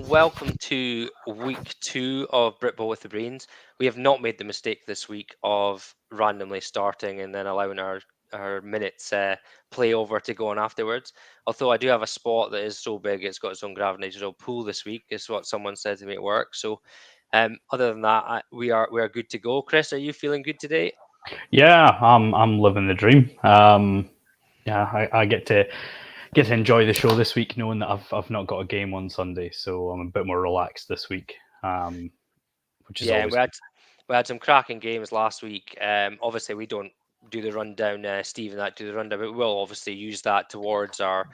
welcome to week 2 of Britball with the Breens. We have not made the mistake this week of randomly starting and then allowing our minutes play over to go on afterwards. Although I do have a spot that is so big it's got its own gravitational pull this week, is what someone said to me at work. So other than that, we are good to go. Chris, are you feeling good today? Yeah, I'm living the dream. I get to enjoy the show this week, knowing that I've not got a game on Sunday, so I'm a bit more relaxed this week, which is Yeah, always we had some cracking games last week. Obviously, we don't do the rundown, Steve and that do the rundown, but we'll obviously use that towards our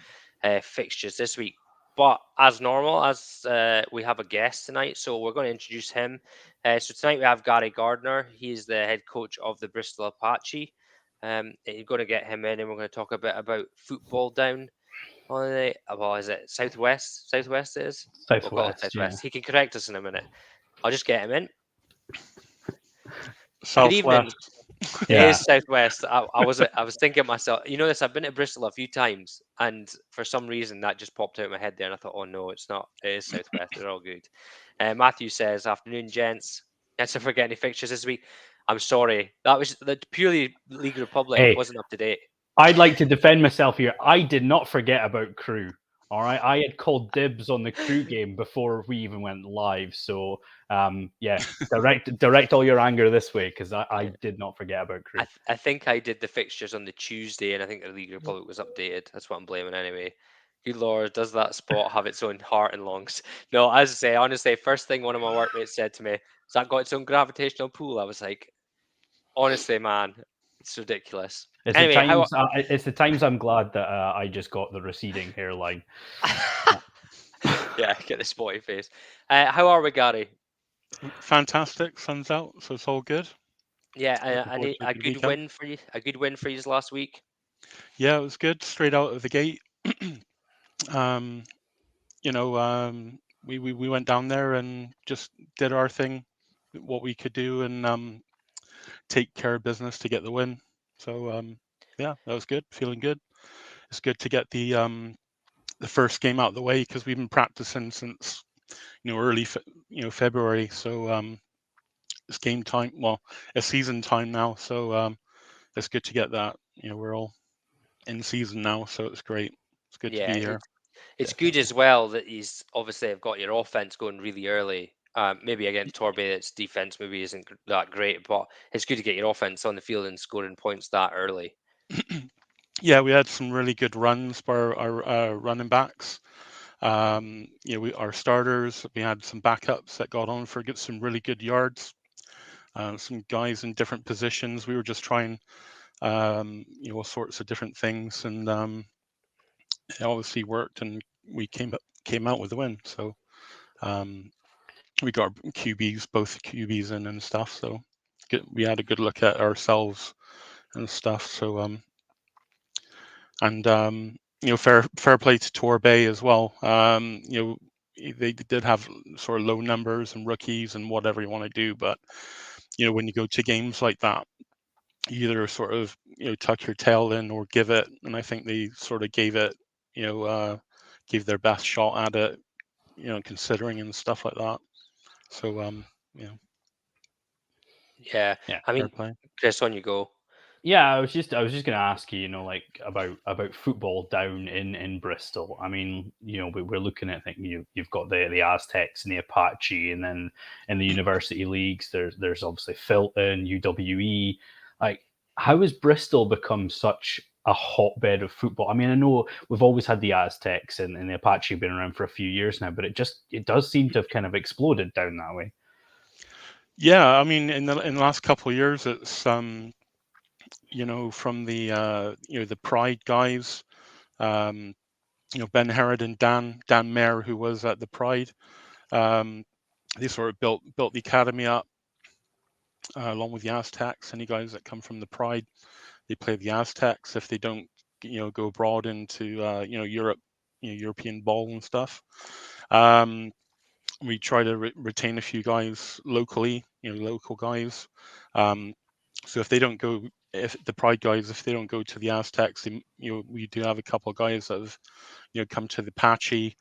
fixtures this week. But as normal, as we have a guest tonight, so we're going to introduce him. So tonight we have Gary Gardner. He's the head coach of the Bristol Apache. You're going to get him in, and we're going to talk a bit about football down on the well, is it Southwest? Southwest it is. We'll call it Southwest. Yeah, Southwest. He can correct us in a minute. I'll just get him in. Good evening. Southwest. It yeah. is Southwest. I was thinking myself, you know this, I've been to Bristol a few times, and for some reason that just popped out of my head there, and I thought, oh no, it's not. It is Southwest. They're all good. Matthew says, afternoon, gents. Thanks for getting any fixtures this week. I'm sorry. That was the purely League Republic Hey, wasn't up to date. I'd like to defend myself here. I did not forget about Crew. All right, I had called dibs on the Crew game before we even went live. So, yeah, direct all your anger this way, because I did not forget about Crew. I think I did the fixtures on the Tuesday, and I think the League Republic was updated. That's what I'm blaming anyway. Good Lord, does that spot have its own heart and lungs? No, as I say, honestly, first thing one of my workmates said to me, has that got its own gravitational pull? I was like, honestly, man, it's ridiculous. It's Anyway, the times I'm glad that I just got the receding hairline. yeah, get the spotty face. How are we, Gary? Fantastic. Sun's out, so it's all good. Yeah, Looking I forward need to a a good good weekend. win for you. A good win for you last week. Yeah, it was good. Straight out of the gate. um, we went down there and just did our thing, what we could do, and take care of business to get the win. So yeah, that was good. Feeling good. It's good to get the first game out of the way because we've been practicing since early February. So it's game time. Well, it's season time now. So it's good to get that. We're all in season now, so it's great. It's good to Yeah, be here. it's good as well that he's obviously have got your offense going really early. Maybe against Torbay, its defense maybe isn't that great, but it's good to get your offense on the field and scoring points that early. Yeah, we had some really good runs by our running backs. Our starters. We had some backups that got on for some really good yards. Some guys in different positions. We were just trying, all sorts of different things, and it obviously worked, and we came out with a win. So um, we got both QBs in and stuff. So we had a good look at ourselves and stuff. So fair play to Torbay as well. They did have sort of low numbers and rookies and whatever you want to do, but when you go to games like that, you either sort of tuck your tail in or give it, and I think they sort of gave it, gave their best shot at it, considering and stuff like that. So Yeah, Yeah. I fair mean, play. Chris, on you go. Yeah, I was just going to ask you, like about football down in Bristol. I mean, we're looking at you've got the Aztecs and the Apache, and then in the university leagues, there's obviously Filton, UWE. Like, how has Bristol become such a hotbed of football? I mean, I know we've always had the Aztecs and the Apache been around for a few years now, but it does seem to have kind of exploded down that way. Yeah, I mean, in the last couple of years, it's from the the Pride guys, um, Ben Herod and Dan Mayer, who was at the Pride. They sort of built the academy up along with the Aztecs. Any guys that come from the Pride, they play the Aztecs. If they don't, go abroad into Europe, European ball and stuff. We try to retain a few guys locally, local guys. So if they don't go, if the Pride guys, if they don't go to the Aztecs, we do have a couple of guys that have, come to the Apache.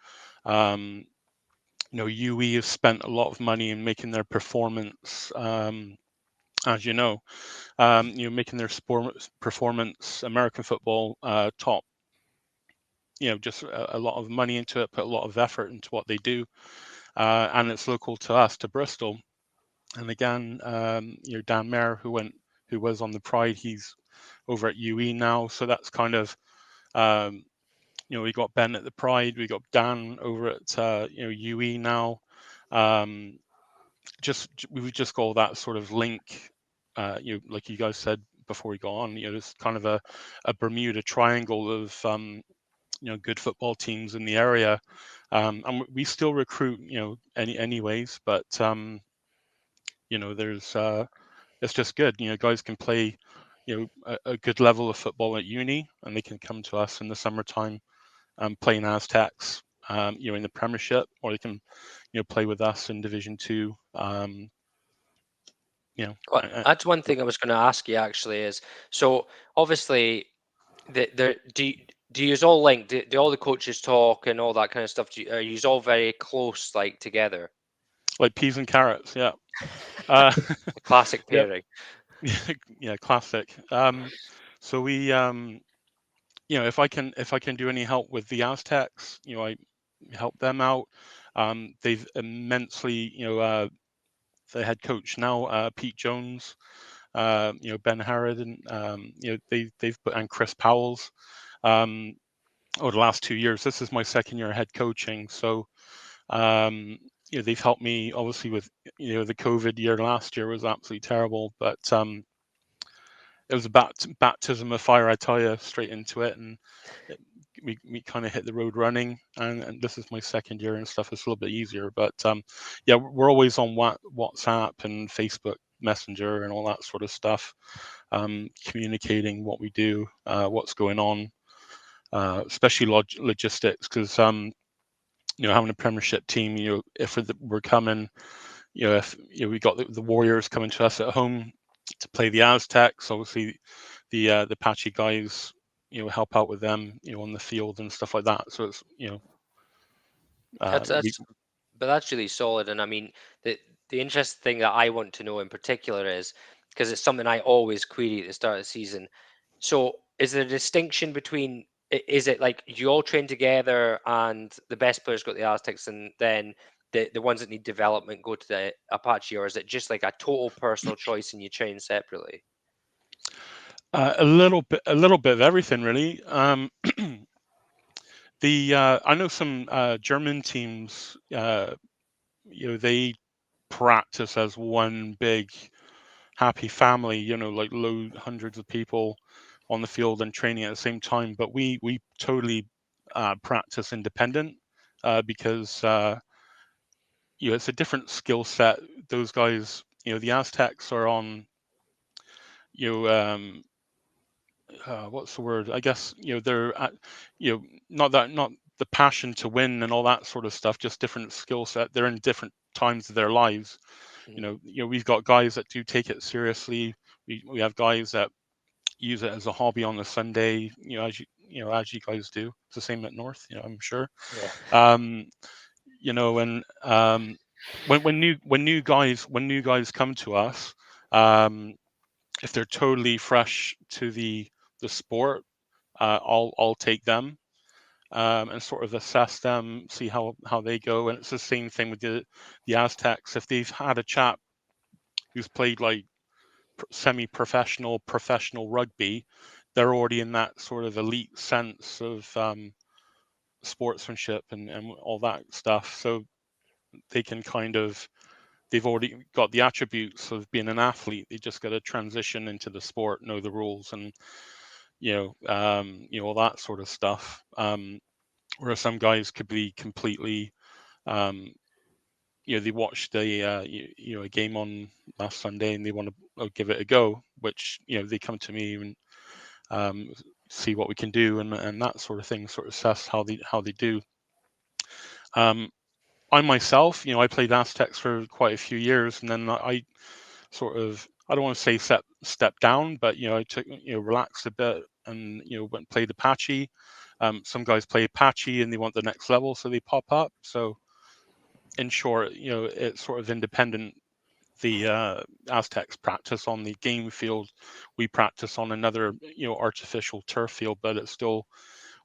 UE has spent a lot of money in making their performance, as you know, making their performance American football top. Just a lot of money into it, put a lot of effort into what they do, and it's local to us, to Bristol. And again, Dan Mayer, who was on the Pride, he's over at UE now. So that's kind of, we got Ben at the Pride, we got Dan over at UE now. We've just got all that sort of link. Like you guys said before we got on, there's kind of a Bermuda Triangle of good football teams in the area, and we still recruit anyways, but there's it's just good. Guys can play a good level of football at uni, and they can come to us in the summertime playing Aztecs in the Premiership, or they can play with us in Division 2. Well, that's one thing I was going to ask you actually is, so obviously do you all link, do all the coaches talk and all that kind of stuff? Are you all very close, like, together? Like peas and carrots, yeah. A classic Yeah, pairing. yeah, classic. So we, if I can do any help with the Aztecs, I help them out. They've immensely, the head coach now, Pete Jones, Ben Harrod, and they've put, and Chris Powell's, over the last 2 years. This is my second year head coaching, so they've helped me obviously with the COVID year last year was absolutely terrible, but it was a baptism of fire, I tell you, straight into it, and we kind of hit the road running. And this is my second year and stuff. It's a little bit easier, but we're always on WhatsApp and Facebook Messenger and all that sort of stuff, communicating what we do, what's going on, especially logistics, because having a Premiership team, if we're coming, if we got the Warriors coming to us at home to play the Aztecs, obviously the Patchy guys, help out with them, on the field and stuff like that. So it's, That's we, but that's really solid. And I mean, the interesting thing that I want to know in particular is, because it's something I always query at the start of the season. So is there a distinction between, is it like you all train together and the best players go to the Aztecs, and then the ones that need development go to the Apache, or is it just like a total personal choice and you train separately? a little bit of everything, really. I know some German teams, they practice as one big happy family, like hundreds of people on the field and training at the same time. But we totally practice independent, because it's a different skill set. Those guys, the Aztecs are on, you know, um, what's the word? I guess they're at, not the passion to win and all that sort of stuff. Just different skill set. They're in different times of their lives. We've got guys that do take it seriously. We have guys that use it as a hobby on a Sunday. As you guys do. It's the same at North. I'm sure. Yeah. And when new guys come to us, if they're totally fresh to the sport, I'll take them, and sort of assess them, see how they go. And it's the same thing with the Aztecs. If they've had a chap who's played like semi-professional, professional rugby, they're already in that sort of elite sense of sportsmanship and all that stuff. So they can they've already got the attributes of being an athlete. They just got to transition into the sport, know the rules, and all that sort of stuff. Whereas some guys could be completely, they watched a game on last Sunday and they want to give it a go, which they come to me and see what we can do and that sort of thing, sort of assess how they do. I myself, I played Aztecs for quite a few years, and then I sort of, I don't want to say step down, but I took relaxed a bit and went and played Apache. Some guys play Apache and they want the next level, so they pop up. So in short, it's sort of independent. The Aztecs practice on the game field. We practice on another, artificial turf field, but it's still,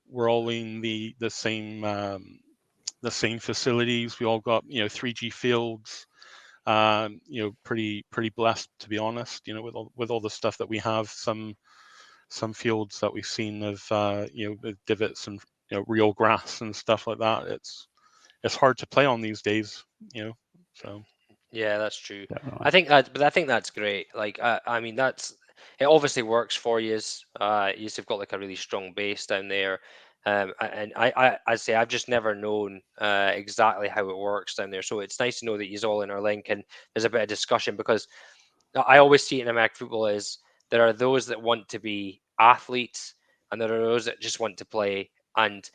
we're all in the same facilities. We all got 3G fields. Pretty blessed, to be honest. With all the stuff that we have. Some fields that we've seen of with divots and real grass and stuff like that. It's hard to play on these days. So. Yeah, that's true. Definitely. I think that's great. Like, I mean, it obviously works for you. You've got like a really strong base down there. And I'd say I've just never known exactly how it works down there. So it's nice to know that you're all in our link and there's a bit of discussion, because I always see it in American football is there are those that want to be athletes and there are those that just want to play. And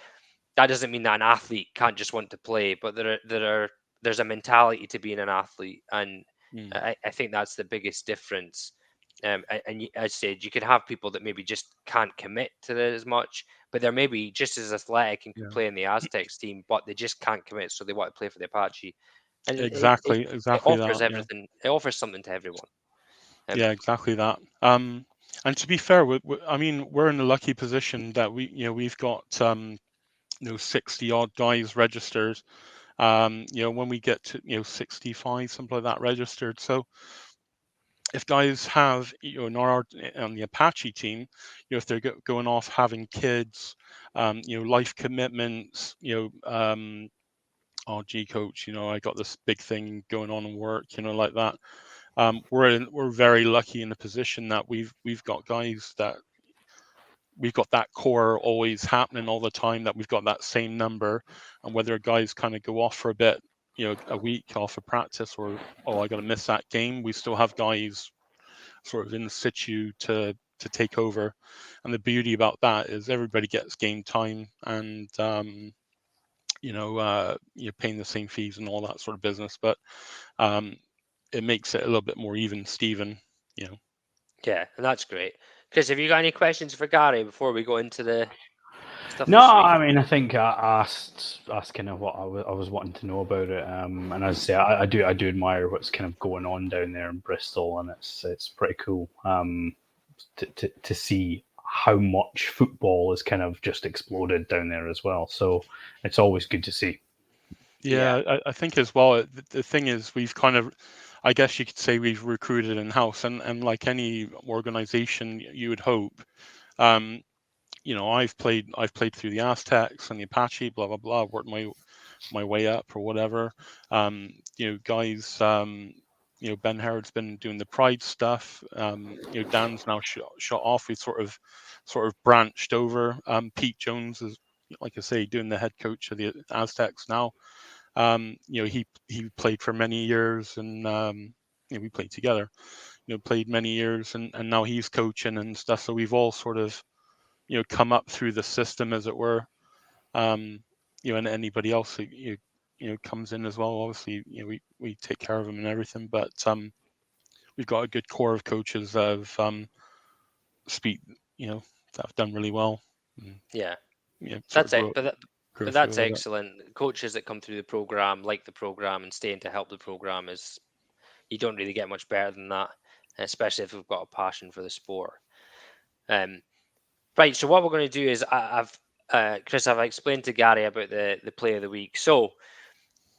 that doesn't mean that an athlete can't just want to play, but there's a mentality to being an athlete, and I think that's the biggest difference. And as I said, you could have people that maybe just can't commit to it as much, but they're maybe just as athletic and could play in the Aztecs team, but they just can't commit, so they want to play for the Apache. And Exactly it offers that. Yeah. everything. It offers something to everyone. Yeah, exactly that. And to be fair, I mean, we're in a lucky position that we've got 60 odd guys registered. When we get to 65, something like that registered. So if guys have in on the Apache team, if they're going off having kids, life commitments, oh gee, coach, I got this big thing going on in work, like that. We're very lucky in the position that we've got guys that we've got that core always happening all the time, that we've got that same number, and whether guys kind of go off for a bit, a week off of practice, or I got to miss that game, we still have guys sort of in situ to take over. And the beauty about that is everybody gets game time, and you're paying the same fees and all that sort of business, but it makes it a little bit more even, Steven. Yeah, and that's great. Chris, have you got any questions for Gary before we go into the stuff No, this week? I mean, I think I asked kind of what I was wanting to know about it, and as I say, I do admire what's kind of going on down there in Bristol, and it's pretty cool to see how much football has kind of just exploded down there as well. So it's always good to see. Yeah, I think as well. The thing is, we've kind of, I guess you could say, we've recruited in house, and like any organization, you would hope. I've played through the Aztecs and the Apache, blah blah blah, worked my way up or whatever. Guys. Ben Herod's been doing the Pride stuff. Dan's now shot off. We sort of branched over. Pete Jones is, like I say, doing the head coach of the Aztecs now. He played for many years, and we played together. Played many years, and now he's coaching and stuff. So we've all sort of come up through the system, as it were. And anybody else who comes in as well. Obviously, we take care of them and everything, but we've got a good core of coaches that have that have done really well. And, Yeah, that's it. But that's excellent. Coaches that come through the program, like the program, and staying to help the program is, you don't really get much better than that, especially if we've got a passion for the sport. Right. So what we're going to do is Chris, I've explained to Gary about the play of the week. So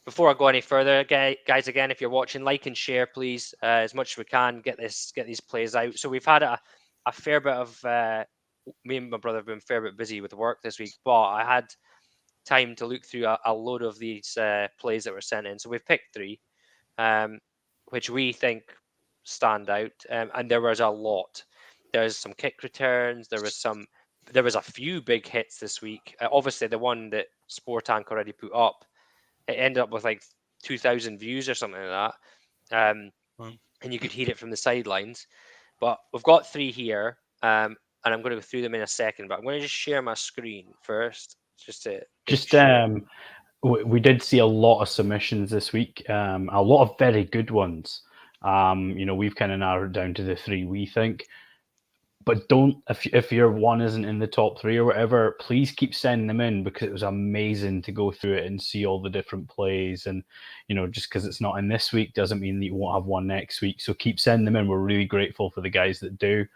before I go any further, guys, again, if you're watching, like and share, please, as much as we can. Get these plays out. So we've had a fair bit of me and my brother have been a fair bit busy with work this week, but I had time to look through a load of these plays that were sent in. So we've picked 3, which we think stand out, and there was a lot. There's some kick returns. There was a few big hits this week. Obviously, the one that Sportank already put up, it ended up with like 2,000 views or something like that. And you could hear it from the sidelines. But we've got 3 here, and I'm going to go through them in a second. But I'm going to just share my screen first, we did see a lot of submissions this week, a lot of very good ones. We've kind of narrowed down to the 3 we think. But don't, if your one isn't in the top three or whatever, please keep sending them in, because it was amazing to go through it and see all the different plays. And just because it's not in this week doesn't mean that you won't have one next week. So keep sending them in. We're really grateful for the guys that do.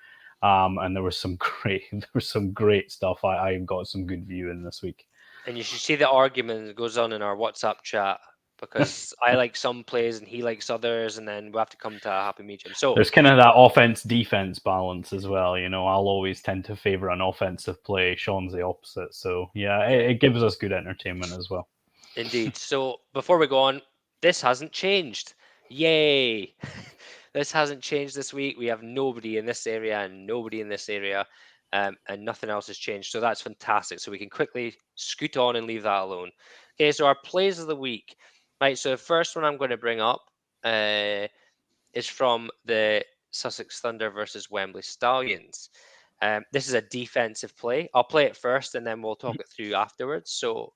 And there was some great stuff. I got some good viewing this week. And you should see the argument that goes on in our WhatsApp chat, because I like some plays and he likes others, and then we have to come to a happy medium. So there's kind of that offense-defense balance as well. I'll always tend to favor an offensive play. Sean's the opposite. So yeah, it gives us good entertainment as well. Indeed. So before we go on, this hasn't changed. Yay! This hasn't changed this week. We have nobody in this area and nobody in this area, and nothing else has changed. So that's fantastic. So we can quickly scoot on and leave that alone. Okay, so our plays of the week. Right, so the first one I'm going to bring up is from the Sussex Thunder versus Wembley Stallions. This is a defensive play. I'll play it first and then we'll talk it through afterwards. So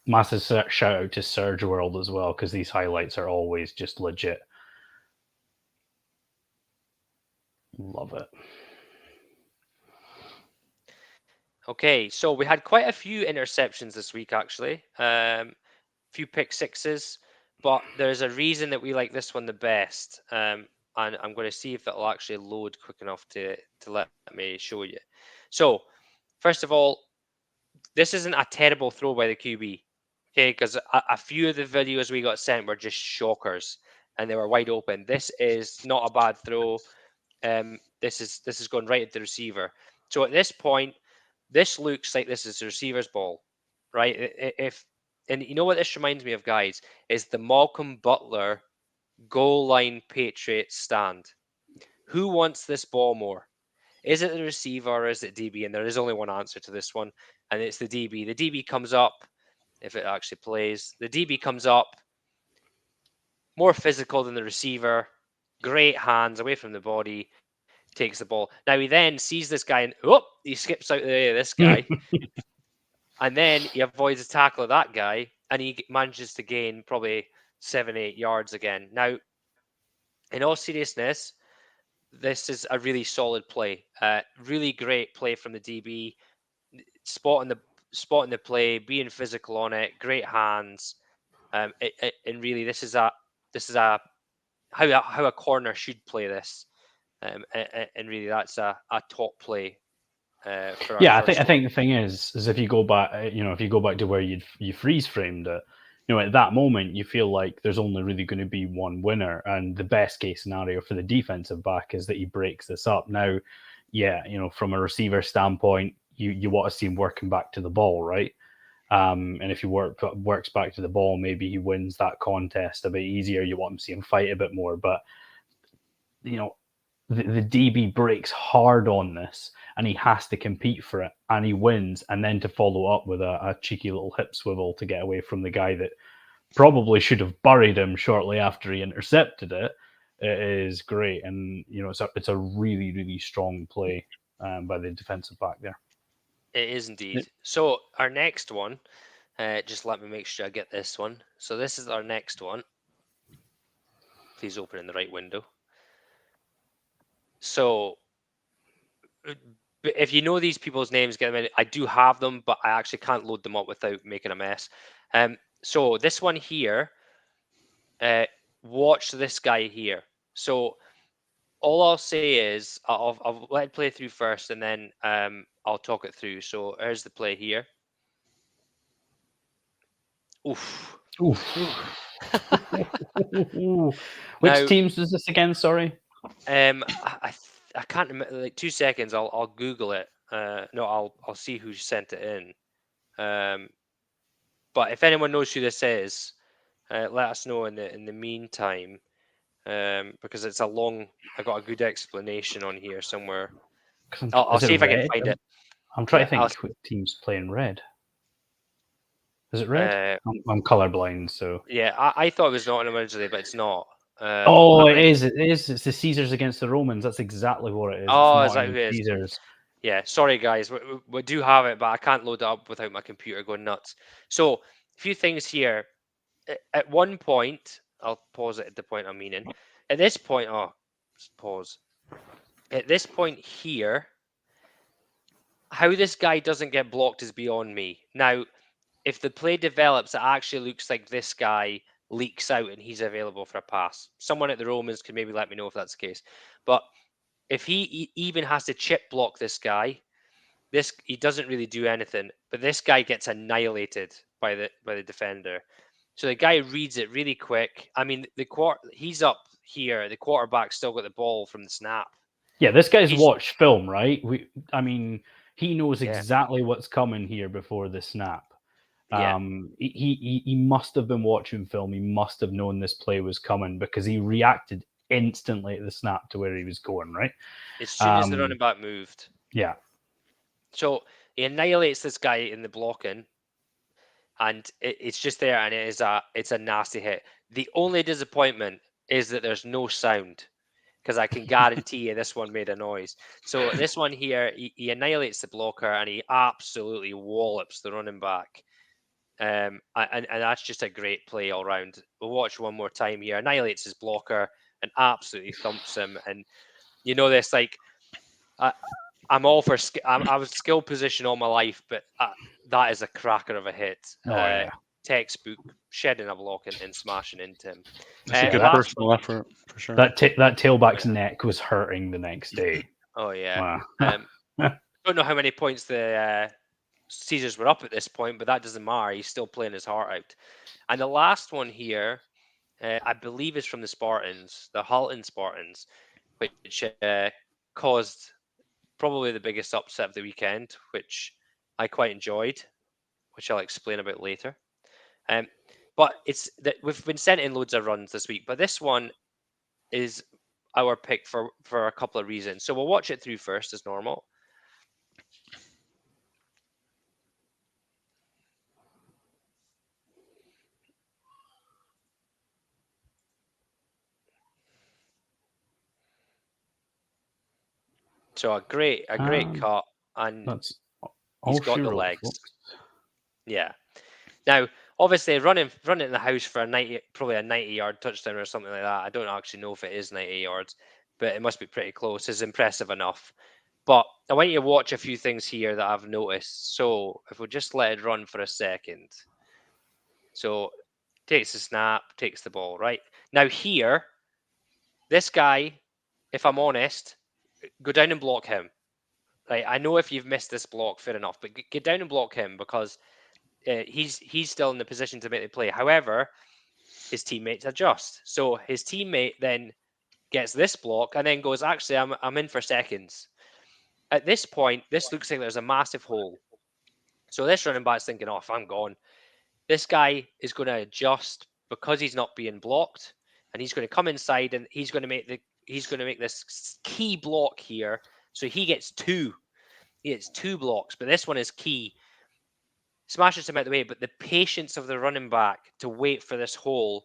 massive shout out to Surge World as well, because these highlights are always just legit. Love it. Okay, so we had quite a few interceptions this week, actually. Few pick sixes, but there's a reason that we like this one the best. And I'm going to see if it'll actually load quick enough to let me show you. So, first of all, this isn't a terrible throw by the QB. Okay, because a few of the videos we got sent were just shockers and they were wide open. This is not a bad throw. This is going right at the receiver. So at this point, this looks like this is the receiver's ball, right? And you know what this reminds me of, guys, is the Malcolm Butler goal line Patriots stand. Who wants this ball more? Is it the receiver or is it DB? And there is only one answer to this one, and it's the DB. The DB comes up, if it actually plays. The DB comes up, more physical than the receiver, great hands away from the body, takes the ball. Now he then sees this guy and he skips out the way of this guy. And then he avoids a tackle of that guy and he manages to gain probably 7-8 yards again. Now, in all seriousness, this is a really solid play. Really great play from the DB, spotting the play, being physical on it, great hands. And really, this is a how a corner should play this. And really, that's a top play for our Yeah, first I think the thing is if you go back, if you go back to where you freeze framed it, at that moment you feel like there's only really going to be one winner, and the best case scenario for the defensive back is that he breaks this up. Now, yeah, from a receiver standpoint, you want to see him working back to the ball, right? And if he works back to the ball, maybe he wins that contest a bit easier. You want him to see him fight a bit more, but the DB breaks hard on this and he has to compete for it and he wins, and then to follow up with a cheeky little hip swivel to get away from the guy that probably should have buried him shortly after he intercepted it, it is great. And it's a really, really strong play by the defensive back there. It is indeed. So our next one, just let me make sure I get this one. So this is our next one. Please open in the right window. So if you know these people's names, get them in. I do have them, but I actually can't load them up without making a mess. So this one here, watch this guy here. So all I'll say is I'll let it play through first, and then I'll talk it through. So here's the play here. Oof. Which teams was this again? Sorry. I can't remember. Like 2 seconds. I'll Google it. No, I'll see who sent it in. But if anyone knows who this is, let us know in the meantime. Because it's a long. I got a good explanation on here somewhere. I'll see if I can find it. I'm trying to think what teams playing red. Is it red? I'm colorblind, so yeah, I thought it was Nottingham originally, but it's not. It is. It is. It's the Caesars against the Romans. That's exactly what it is. Oh, it's is that who it is? Caesars. Yeah, sorry guys, we do have it, but I can't load it up without my computer going nuts. So, a few things here. At one point, I'll pause it at the point I'm meaning. At this point, pause. At this point here, how this guy doesn't get blocked is beyond me. Now, if the play develops, it actually looks like this guy leaks out and he's available for a pass. Someone at the Romans can maybe let me know if that's the case. But if he even has to chip block this guy, he doesn't really do anything. But this guy gets annihilated by the defender. So the guy reads it really quick. I mean, he's up here. The quarterback still got the ball from the snap. Yeah, this guy's watched film, right? I mean, he knows Yeah. exactly what's coming here before the snap. Yeah. He must have been watching film. He must have known this play was coming because he reacted instantly at the snap to where he was going, right? As soon as the running back moved. Yeah. So he annihilates this guy in the blocking, and it's just there, and it's a nasty hit. The only disappointment is that there's no sound, because I can guarantee you this one made a noise. So this one here, he annihilates the blocker, and he absolutely wallops the running back. And that's just a great play all round. We'll watch one more time here. Annihilates his blocker and absolutely thumps him. And you know this, like, I'm all for I was skill position all my life, but that is a cracker of a hit. Yeah. Textbook, shedding a block and smashing into him. That's a good personal effort for sure. That tailback's neck was hurting the next day. Oh yeah. Wow. Don't know how many points the Caesars were up at this point, but that doesn't matter. He's still playing his heart out. And the last one here, I believe, is from the Spartans, the Halton Spartans, which caused probably the biggest upset of the weekend, which I quite enjoyed, which I'll explain about later. But it's that we've been sent in loads of runs this week, but this one is our pick for a couple of reasons. So we'll watch it through first as normal. So a great cut, and he's got the legs. Yeah. Now, obviously, running in the house for probably a 90-yard touchdown or something like that. I don't actually know if it is 90 yards, but it must be pretty close. It's impressive enough. But I want you to watch a few things here that I've noticed. So if we just let it run for a second. So takes the snap, takes the ball, right? Now here, this guy, if I'm honest, go down and block him. Right? I know if you've missed this block, fair enough, but get down and block him because he's still in the position to make the play. However, his teammates adjust. So his teammate then gets this block and then goes, actually, I'm in for seconds. At this point, this looks like there's a massive hole. So this running back's thinking, oh, if I'm gone, this guy is going to adjust because he's not being blocked, and he's going to come inside and he's going to make this key block here. So he gets two. He gets two blocks, but this one is key. Smashes him out of the way, but the patience of the running back to wait for this hole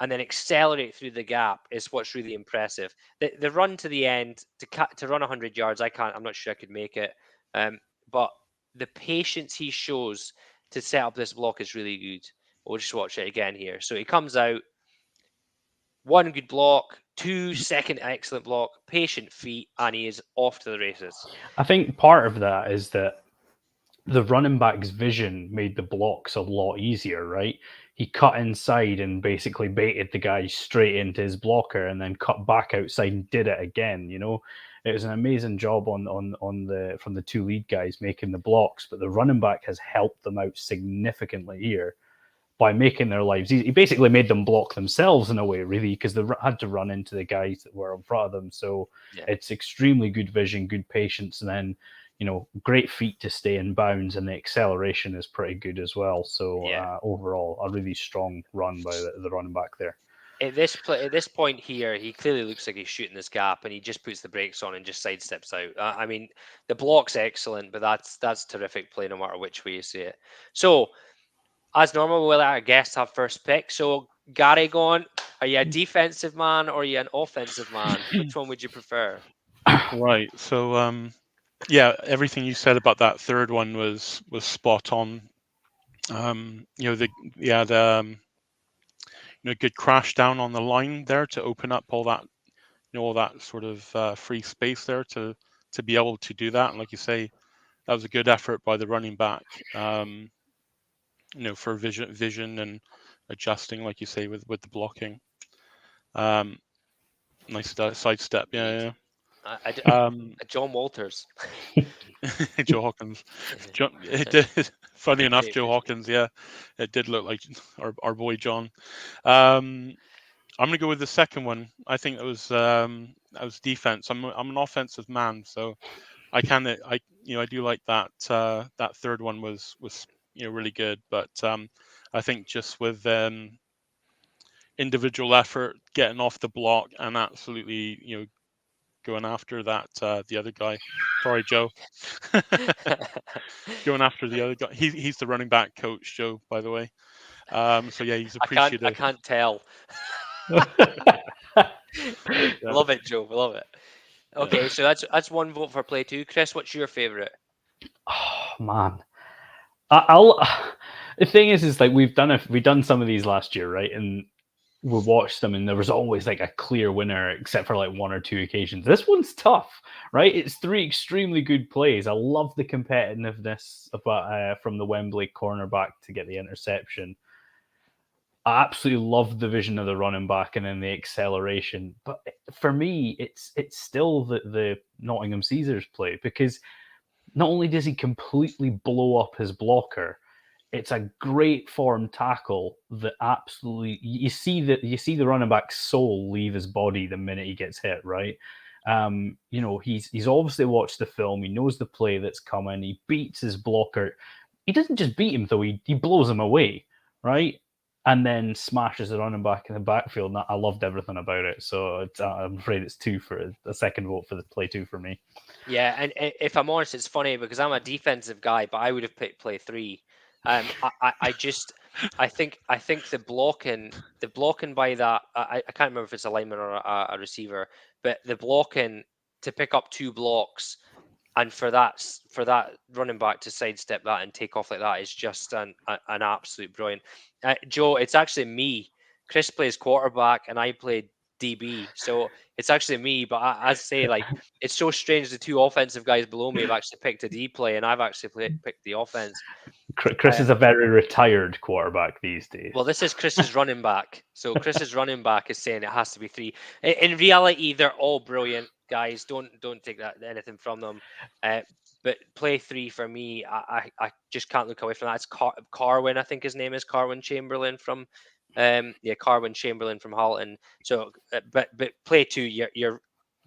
and then accelerate through the gap is what's really impressive. The run to the end to run 100 yards, I'm not sure I could make it. But the patience he shows to set up this block is really good. We'll just watch it again here. So he comes out, one good block, 2 second excellent block, patient feet, and he is off to the races. I think part of that is that the running back's vision made the blocks a lot easier, right? He cut inside and basically baited the guy straight into his blocker and then cut back outside and did it again, you know? It was an amazing job from the two lead guys making the blocks, but the running back has helped them out significantly here by making their lives easy. He basically made them block themselves in a way, really, because they had to run into the guys that were in front of them. So It's extremely good vision, good patience, and then great feet to stay in bounds, and the acceleration is pretty good as well. So overall, a really strong run by the running back there. At this point here, he clearly looks like he's shooting this gap, and he just puts the brakes on and just sidesteps out. I mean, the block's excellent, but that's terrific play no matter which way you see it. So, as normal, we'll let our guests have first pick. So, Gary, go on. Are you a defensive man or are you an offensive man? Which one would you prefer? Right. So, yeah, everything you said about that third one was spot on. Good crash down on the line there to open up all that all that sort of free space there to be able to do that. And like you say, that was a good effort by the running back. For vision and adjusting, like you say, with the blocking. Nice sidestep. Yeah. John Walters. Joe Hawkins. It did. Funny enough, Joe Hawkins. Yeah, it did look like our boy John. I'm gonna go with the second one. I think that was defense. I'm an offensive man, so I do like that. That third one was really good, but I think just with individual effort, getting off the block, and absolutely going after that the other guy. Sorry, Joe. Going after the other guy. He's the running back coach, Joe, by the way. So yeah, he's appreciative. I can't tell. Love it, Joe. Love it. Okay, so that's one vote for play 2. Chris, what's your favourite? Oh man, I'll. The thing is like we've done some of these last year, right? And we watched them, and there was always like a clear winner, except for like one or two occasions. This one's tough, right? It's 3 extremely good plays. I love the competitiveness about from the Wembley cornerback to get the interception. I absolutely love the vision of the running back and then the acceleration. But for me, it's still the Nottingham Caesars play, because not only does he completely blow up his blocker, it's a great form tackle that absolutely you see the running back's soul leave his body the minute he gets hit, right? He's obviously watched the film, he knows the play that's coming, he beats his blocker. He doesn't just beat him though, he blows him away, right? And then smashes the running back in the backfield. And I loved everything about it. So I'm afraid it's 2 for a second vote for the play 2 for me. Yeah, and if I'm honest, it's funny because I'm a defensive guy, but I would have picked play 3. I think the blocking by that, I can't remember if it's a lineman or a receiver, but the blocking to pick up 2 blocks and for that running back to sidestep that and take off like that is just an absolute brilliant. Joe, it's actually me. Chris plays quarterback and I played DB, so it's actually me. But I say, like, it's so strange. The 2 offensive guys below me have actually picked a D play, and I've actually picked the offense. Chris is a very retired quarterback these days. Well, this is Chris's running back. So Chris's running back is saying it has to be 3. In reality, they're all brilliant guys. Don't take anything from them. But play 3 for me, I just can't look away from that. It's Carwin, I think his name is Carwin Chamberlain from Carwin Chamberlain from Halton. So but play 2, you're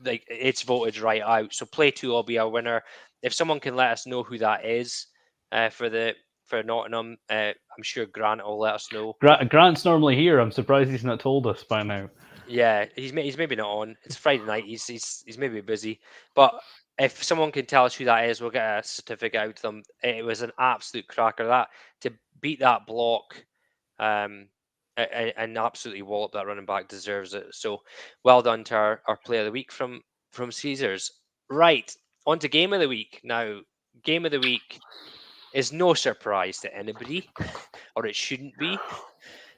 like, it's voted right out. So play 2 will be our winner. If someone can let us know who that is for Nottingham, I'm sure Grant will let us know. Grant's normally here. I'm surprised he's not told us by now. Yeah, he's maybe not on. It's Friday night. He's maybe busy. But if someone can tell us who that is, we'll get a certificate out to them. It was an absolute cracker. That to beat that block, and absolutely wallop that running back, deserves it. So well done to our player of the week from Caesars. Right, on to game of the week. Now, game of the week is no surprise to anybody, or it shouldn't be.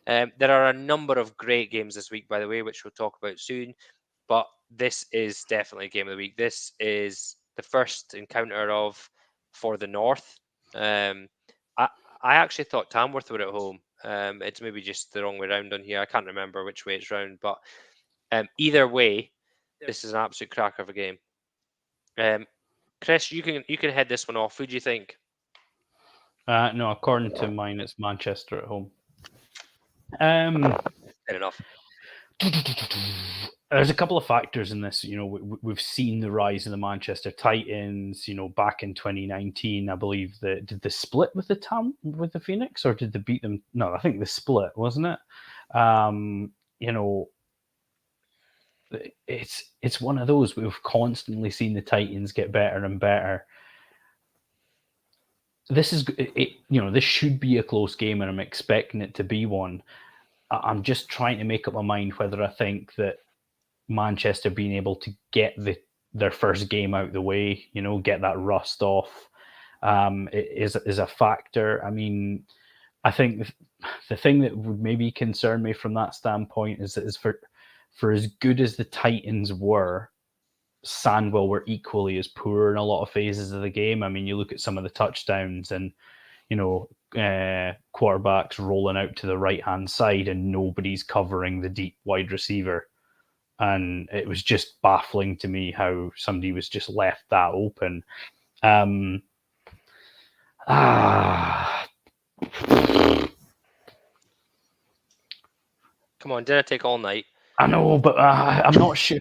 There are a number of great games this week, by the way, which we'll talk about soon. But this is definitely game of the week. This is the first encounter for the North. I actually thought Tamworth were at home. It's maybe just the wrong way around on here. I can't remember which way it's round, but either way, this is an absolute cracker of a game. Chris, you can head this one off. Who do you think? No, according to mine, it's Manchester at home. Fair enough. There's a couple of factors in this. We've seen the rise of the Manchester Titans. Back in 2019, I believe did they split with the Phoenix, or did they beat them? No, I think they split, wasn't it? It's one of those. We've constantly seen the Titans get better and better. This is it. This should be a close game, and I'm expecting it to be one. I'm just trying to make up my mind whether I think that Manchester being able to get their first game out of the way, get that rust off, is a factor. I mean, I think the thing that would maybe concern me from that standpoint is for for as good as the Titans were, Sandwell were equally as poor in a lot of phases of the game. I mean, you look at some of the touchdowns and, quarterbacks rolling out to the right-hand side and nobody's covering the deep wide receiver. And it was just baffling to me how somebody was just left that open. Um, Come on, did I take all night? I know, but I'm not sure.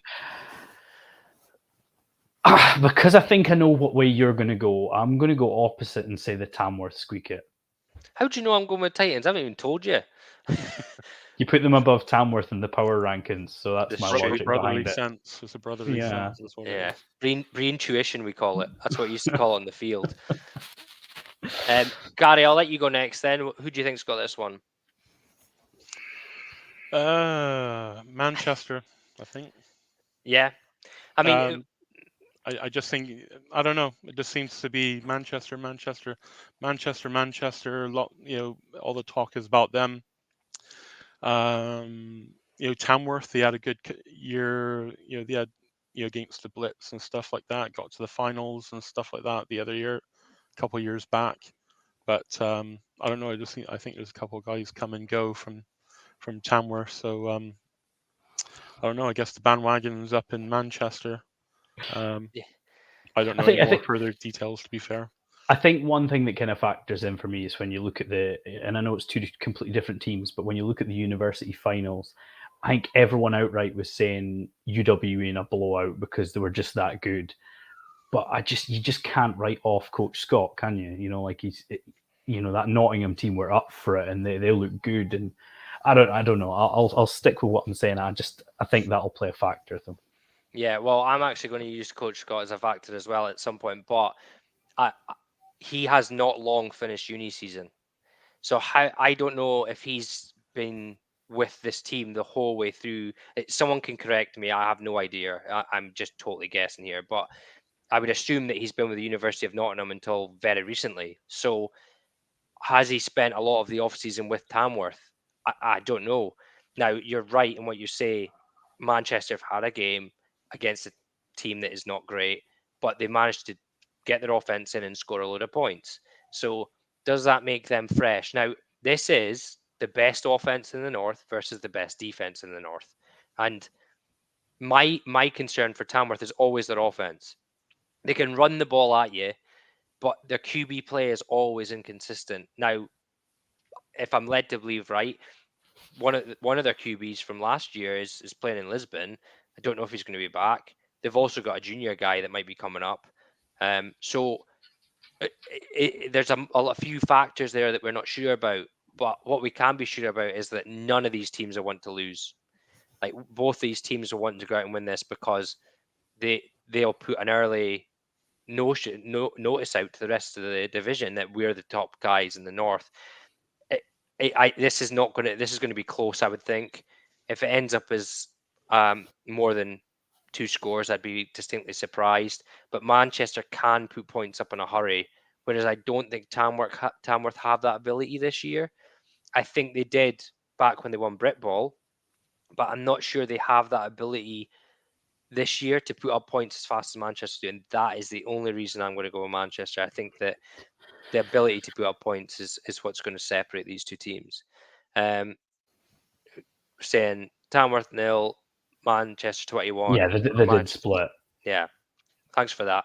Because I think I know what way you're going to go. I'm going to go opposite and say the Tamworth squeak it. How do you know I'm going with Titans? I haven't even told you. You put them above Tamworth in the power rankings, so that's my logic brotherly behind it. sense. It's a brotherly sense. That's what it is. Breen tuition, we call it. That's what we used to call it on the field. Gary, I'll let you go next then. Who do you think's got this one? Manchester, I think. Yeah. I mean, I just think, I don't know. It just seems to be Manchester. A lot, all the talk is about them. Tamworth, they had a good year. They had, against the Blitz and stuff like that. Got to the finals and stuff like that the other year, a couple of years back. But I don't know. I think there's a couple of guys come and go from Tamworth. So I don't know. I guess the bandwagon's up in Manchester. I don't know any more further details, to be fair. I think one thing that kind of factors in for me is when you look at and I know it's two completely different teams, but when you look at the university finals, I think everyone outright was saying UW in a blowout because they were just that good. But you just can't write off Coach Scott, can you? That Nottingham team were up for it and they look good. And I don't know. I'll stick with what I'm saying. I think that'll play a factor though. Yeah, well, I'm actually going to use Coach Scott as a factor as well at some point, but he has not long finished uni season. So I don't know if he's been with this team the whole way through. Someone can correct me. I have no idea. I'm just totally guessing here, but I would assume that he's been with the University of Nottingham until very recently. So has he spent a lot of the offseason with Tamworth? I don't know. Now, you're right in what you say. Manchester have had a game against a team that is not great, but they managed to get their offense in and score a load of points. So does that make them fresh? Now, this is the best offense in the North versus the best defense in the North. And my concern for Tamworth is always their offense. They can run the ball at you, but their QB play is always inconsistent. Now, if I'm led to believe right, one of their QBs from last year is playing in Lisbon. I don't know if he's going to be back. They've also got a junior guy that might be coming up. So there's a few factors there that we're not sure about. But what we can be sure about is that none of these teams are want to lose. Like both these teams are wanting to go out and win this because they'll put an early notice out to the rest of the division that we're the top guys in the North. This is going to be close, I would think. If it ends up as more than 2 scores, I'd be distinctly surprised. But Manchester can put points up in a hurry, whereas I don't think Tamworth have that ability this year. I think they did back when they won Britball, but I'm not sure they have that ability this year to put up points as fast as Manchester do, and that is the only reason I'm going to go with Manchester. I think that the ability to put up points is what's going to separate these two teams. Saying Tamworth 0, Manchester 21. Yeah, they did split. Yeah, thanks for that.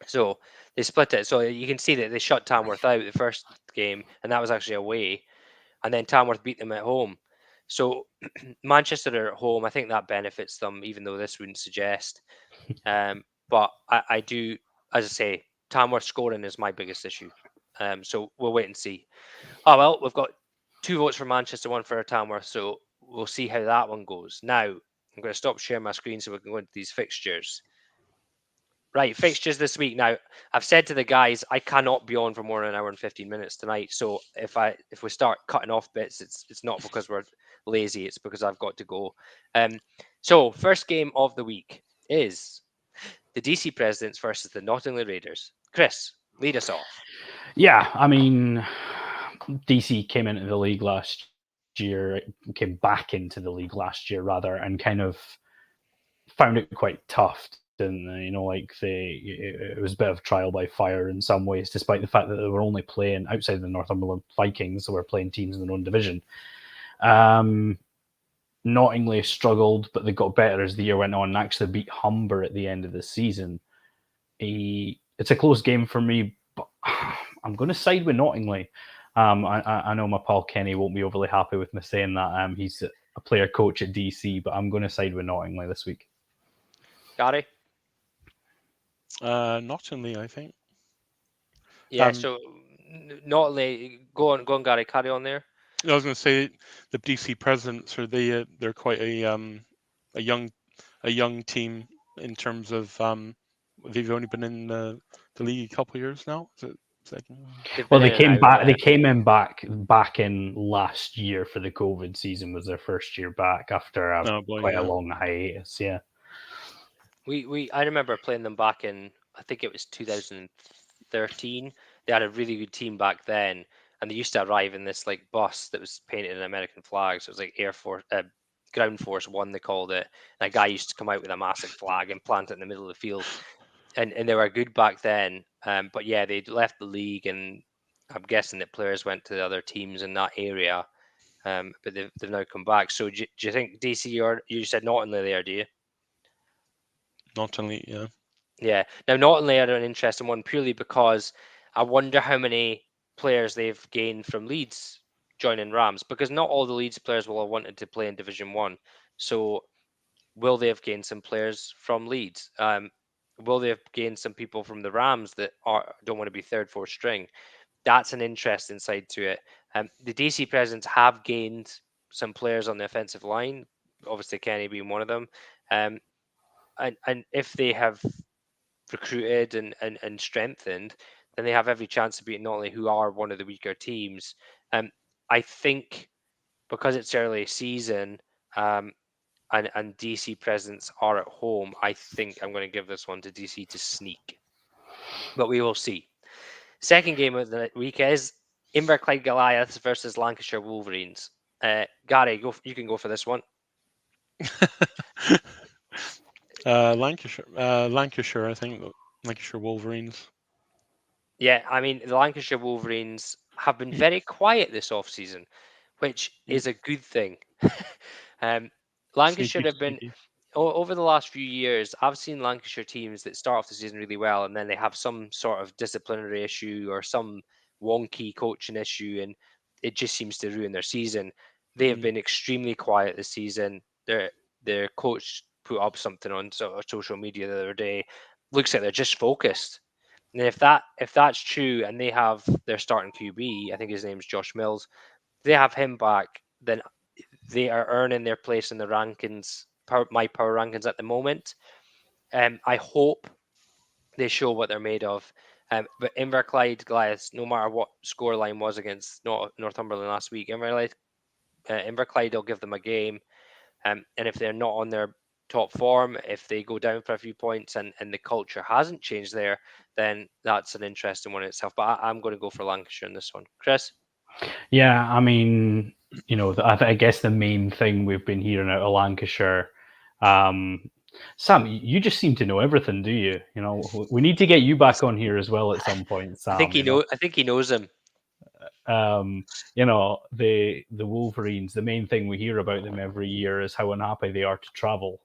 So they split it. So you can see that they shut Tamworth out the first game, and that was actually away. And then Tamworth beat them at home. So Manchester are at home. I think that benefits them, even though this wouldn't suggest. But I do, as I say, Tamworth scoring is my biggest issue. So we'll wait and see. Oh, well, we've got 2 votes for Manchester, 1 for Tamworth. So we'll see how that one goes. Now, I'm going to stop sharing my screen so we can go into these fixtures. Right, fixtures this week. Now, I've said to the guys, I cannot be on for more than an hour and 15 minutes tonight. So if we start cutting off bits, it's not because we're lazy. It's because I've got to go. So first game of the week is the DC Presidents versus the Nottingham Raiders. Chris, lead us off. Yeah, I mean, DC came into the league last year, came back into the league last year rather, and kind of found it quite tough. And it was a bit of trial by fire in some ways, despite the fact that they were only playing outside the Northumberland Vikings, so we're playing teams in their own division. Nottingley struggled, but they got better as the year went on and actually beat Humber at the end of the season. It's a close game for me, but I'm going to side with Nottingley. I know my pal Kenny won't be overly happy with me saying that. He's a player coach at DC, but I'm going to side with Nottingley this week. Gary? Nottingley, I think. Yeah, so Nottingley, go on, Gary, carry on there. I was going to say the DC Presidents they're quite a young team in terms of they've only been in the league a couple of years now. Is it second? Well, they came back. They came in back in last year for the COVID season. Was their first year back after quite a long hiatus. Yeah. I remember playing them back in, I think it was 2013. They had a really good team back then, and they used to arrive in this like bus that was painted in American flags. It was like Air Force, Ground Force One, they called it. And a guy used to come out with a massive flag and plant it in the middle of the field, and they were good back then. But yeah, they left the league, and I'm guessing that players went to the other teams in that area. But they've now come back. So do you think DC, or you said Nottingley there, do you? Nottingley, yeah. Yeah. Now, Nottingley are an interesting one purely because I wonder how many players they've gained from Leeds joining Rams, because not all the Leeds players will have wanted to play in Division 1. So will they have gained some players from Leeds? Will they have gained some people from the Rams that don't want to be third, fourth string? That's an interesting side to it. The DC Presidents have gained some players on the offensive line, obviously Kenny being one of them. And if they have recruited and strengthened, then they have every chance to beat Nottingley, who are one of the weaker teams. I think because it's early season and DC Presidents are at home, I think I'm going to give this one to DC to sneak. But we will see. Second game of the week is Inverclyde Goliaths versus Lancashire Wolverines. Gary, you can go for this one. Lancashire, I think. Lancashire Wolverines. Yeah, I mean, the Lancashire Wolverines have been very quiet this off-season, which is a good thing. Lancashire have been, over the last few years, I've seen Lancashire teams that start off the season really well, and then they have some sort of disciplinary issue or some wonky coaching issue, and it just seems to ruin their season. They have been extremely quiet this season. Their coach put up something on social media the other day. Looks like they're just focused. And if that's true, and they have their starting QB, I think his name's Josh Mills, they have him back, then they are earning their place in the rankings, my power rankings at the moment. I hope they show what they're made of. But Inverclyde Goliaths, no matter what scoreline was against Northumberland last week, Inverclyde will give them a game. And if they're not on their top form, if they go down for a few points and the culture hasn't changed there, then that's an interesting one in itself. But I'm going to go for Lancashire in this one. Chris? Yeah, I mean, I guess the main thing we've been hearing out of Lancashire, Sam, you just seem to know everything, do you? We need to get you back on here as well at some point, Sam. I think he knows him. The Wolverines, the main thing we hear about them every year is how unhappy they are to travel.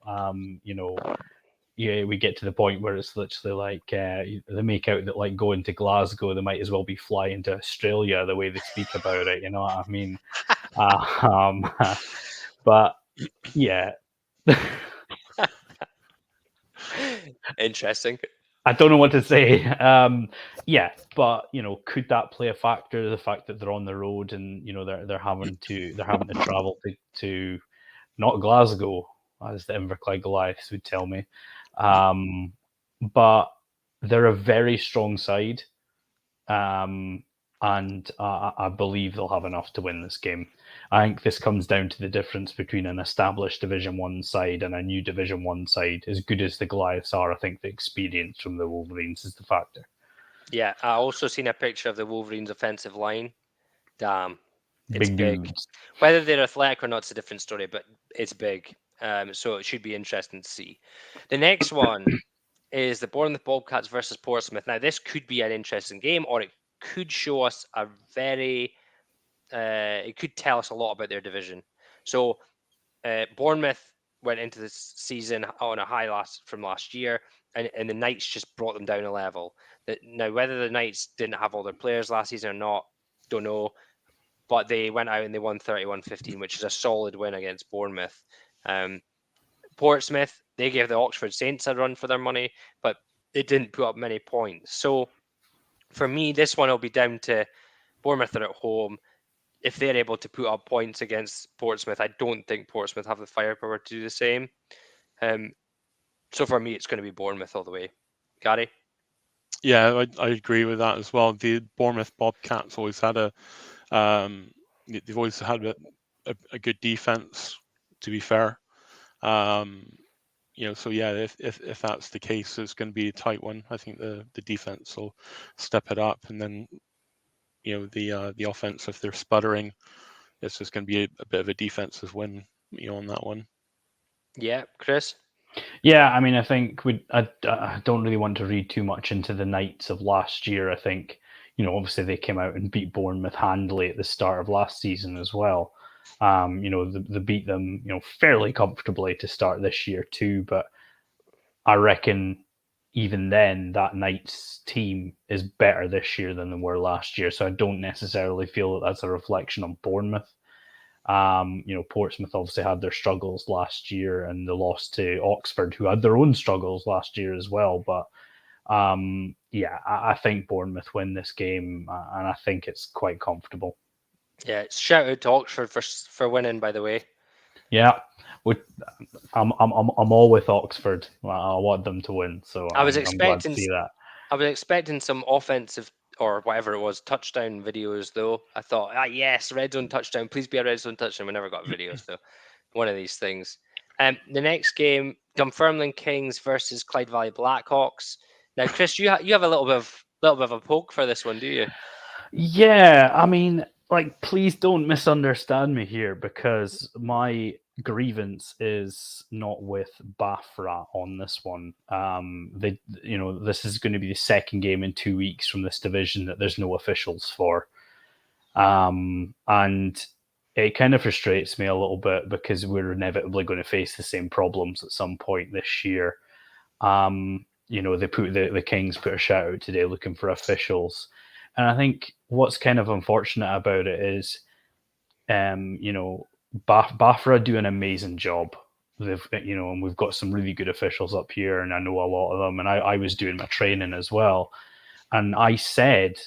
We get to the point where it's literally like they make out that like going to Glasgow, they might as well be flying to Australia the way they speak about it. You know what I mean? But yeah. Interesting. I don't know what to say. Yeah, but could that play a factor? The fact that they're on the road and they're having to travel to not Glasgow, as the Inverclyde Goliaths would tell me, but they're a very strong side, and I believe they'll have enough to win this game. I think this comes down to the difference between an established Division 1 side and a new Division 1 side. As good as the Goliaths are, I think the experience from the Wolverines is the factor. Yeah, I also seen a picture of the Wolverines' offensive line. Damn, It's Big big. dudes. Whether they're athletic or not, it's a different story, but it's big. So it should be interesting to see. The next one is the Bournemouth Bobcats versus Portsmouth. Now, this could be an interesting game, or it could show us a very, it could tell us a lot about their division. So Bournemouth went into this season on a high from last year, and the Knights just brought them down a level. Now, whether the Knights didn't have all their players last season or not, don't know. But they went out and they won 31-15, which is a solid win against Bournemouth. Portsmouth, they gave the Oxford Saints a run for their money, but it didn't put up many points. So for me, this one will be down to Bournemouth are at home. If they're able to put up points against Portsmouth, I don't think Portsmouth have the firepower to do the same. So for me, it's going to be Bournemouth all the way. Gary? Yeah, I agree with that as well. The Bournemouth Bobcats always had they've always had a good defense, to be fair. So yeah, if that's the case, it's going to be a tight one. I think the defense will step it up, and then the offense, if they're sputtering, it's just going to be a bit of a defensive win, on that one. Yeah, Chris? Yeah, I mean, I think I don't really want to read too much into the Knights of last year. I think, obviously they came out and beat Bournemouth handily at the start of last season as well. They beat them, fairly comfortably to start this year too. But I reckon even then that Knights team is better this year than they were last year. So I don't necessarily feel that that's a reflection on Bournemouth. Portsmouth obviously had their struggles last year, and they lost to Oxford, who had their own struggles last year as well. But I think Bournemouth win this game, and I think it's quite comfortable. Yeah, shout out to Oxford for winning, by the way. Yeah, I'm all with Oxford. I want them to win, so I'm glad to see that. I was expecting some offensive or whatever it was touchdown videos, though. I thought, yes, red zone touchdown. Please be a red zone touchdown. We never got videos, so one of these things. The next game, Dunfermline Kings versus Clyde Valley Blackhawks. Now, Chris, you have a little bit of a poke for this one, do you? Yeah, I mean, please don't misunderstand me here, because my grievance is not with Bafra on this one. This is going to be the second game in 2 weeks from this division that there's no officials for, and it kind of frustrates me a little bit because we're inevitably going to face the same problems at some point this year. The Kings put a shout out today looking for officials. And I think what's kind of unfortunate about it is, Bafra do an amazing job. And we've got some really good officials up here, and I know a lot of them. And I was doing my training as well. And I said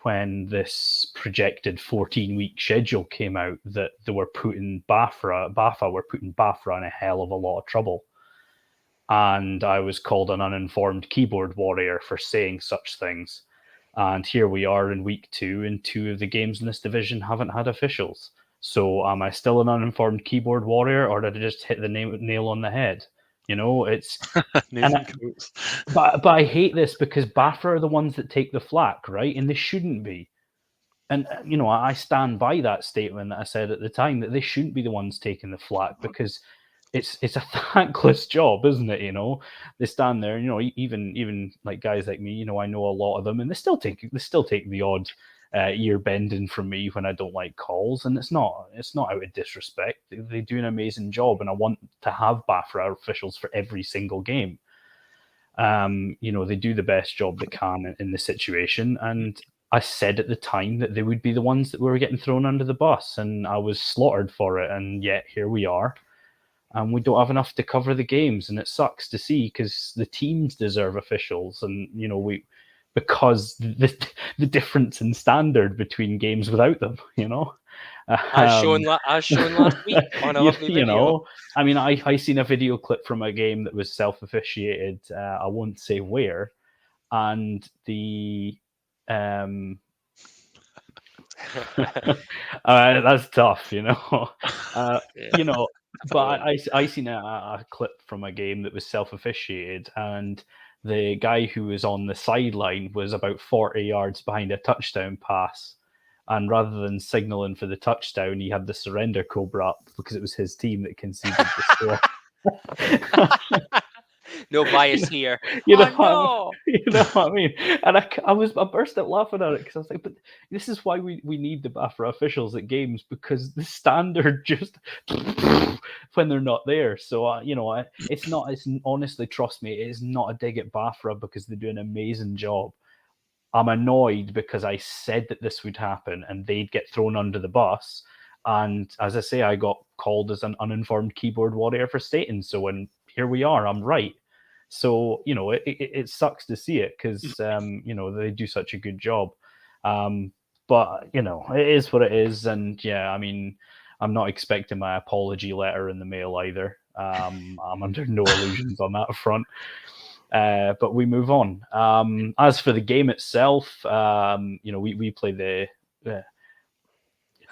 when this projected 14-week schedule came out that they were putting Bafra were putting Bafra in a hell of a lot of trouble. And I was called an uninformed keyboard warrior for saying such things. And here we are in week 2, and 2 of the games in this division haven't had officials. So am I still an uninformed keyboard warrior, or did I just hit the nail on the head? It's but I hate this because Bafra are the ones that take the flack, right? And they shouldn't be. And I stand by that statement that I said at the time, that they shouldn't be the ones taking the flack, because it's a thankless job, isn't it? They stand there, even like guys like me, I know a lot of them, and they still take the odd ear bending from me when I don't like calls, and it's not out of disrespect. They do an amazing job, and I want to have Bafra officials for every single game. They do the best job they can in the situation, and I said at the time that they would be the ones that were getting thrown under the bus, and I was slaughtered for it, and yet here we are. And we don't have enough to cover the games, and it sucks to see, because the teams deserve officials, and because the difference in standard between games without them, as shown last week on a lovely video. I mean, I seen a video clip from a game that was self-officiated. I won't say where, and the that's tough, But I seen a clip from a game that was self-officiated, and the guy who was on the sideline was about 40 yards behind a touchdown pass, and rather than signalling for the touchdown, he had the surrender cobra up because it was his team that conceded the score. No bias here. You know Oh what I mean? no! You know what I mean? And I burst out laughing at it because I was like, but this is why we need the BAFRA officials at games, because the standard just when they're not there. So it's not. It's honestly, trust me, it is not a dig at BAFRA because they do an amazing job. I'm annoyed because I said that this would happen and they'd get thrown under the bus. And as I say, I got called as an uninformed keyboard warrior for stating so. When here we are, I'm right. So it sucks to see it because they do such a good job. But it is what it is, and yeah, I mean, I'm not expecting my apology letter in the mail either. I'm under no illusions on that front. But we move on. As for the game itself, we play the. That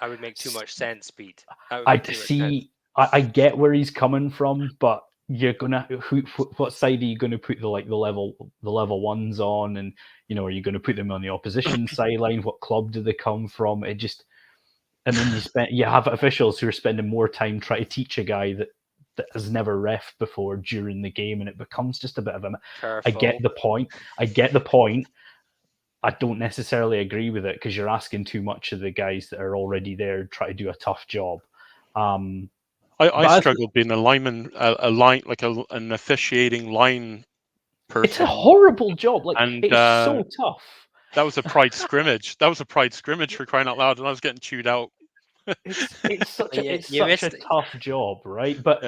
would make too much sense, Pete. That would I make too much sense. see. I get where he's coming from, but you're gonna what side are you going to put the level ones on, and are you going to put them on the opposition sideline? What club do they come from? It just, and then you have officials who are spending more time trying to teach a guy that has never ref before during the game, and it becomes just a bit of a. Careful. I get the point. I don't necessarily agree with it because you're asking too much of the guys that are already there to try to do a tough job. I struggled being a lineman, an officiating line person. It's a horrible job. And it's so tough. That was a pride scrimmage. That was a pride scrimmage for crying out loud, and I was getting chewed out. It's such a tough job, right? But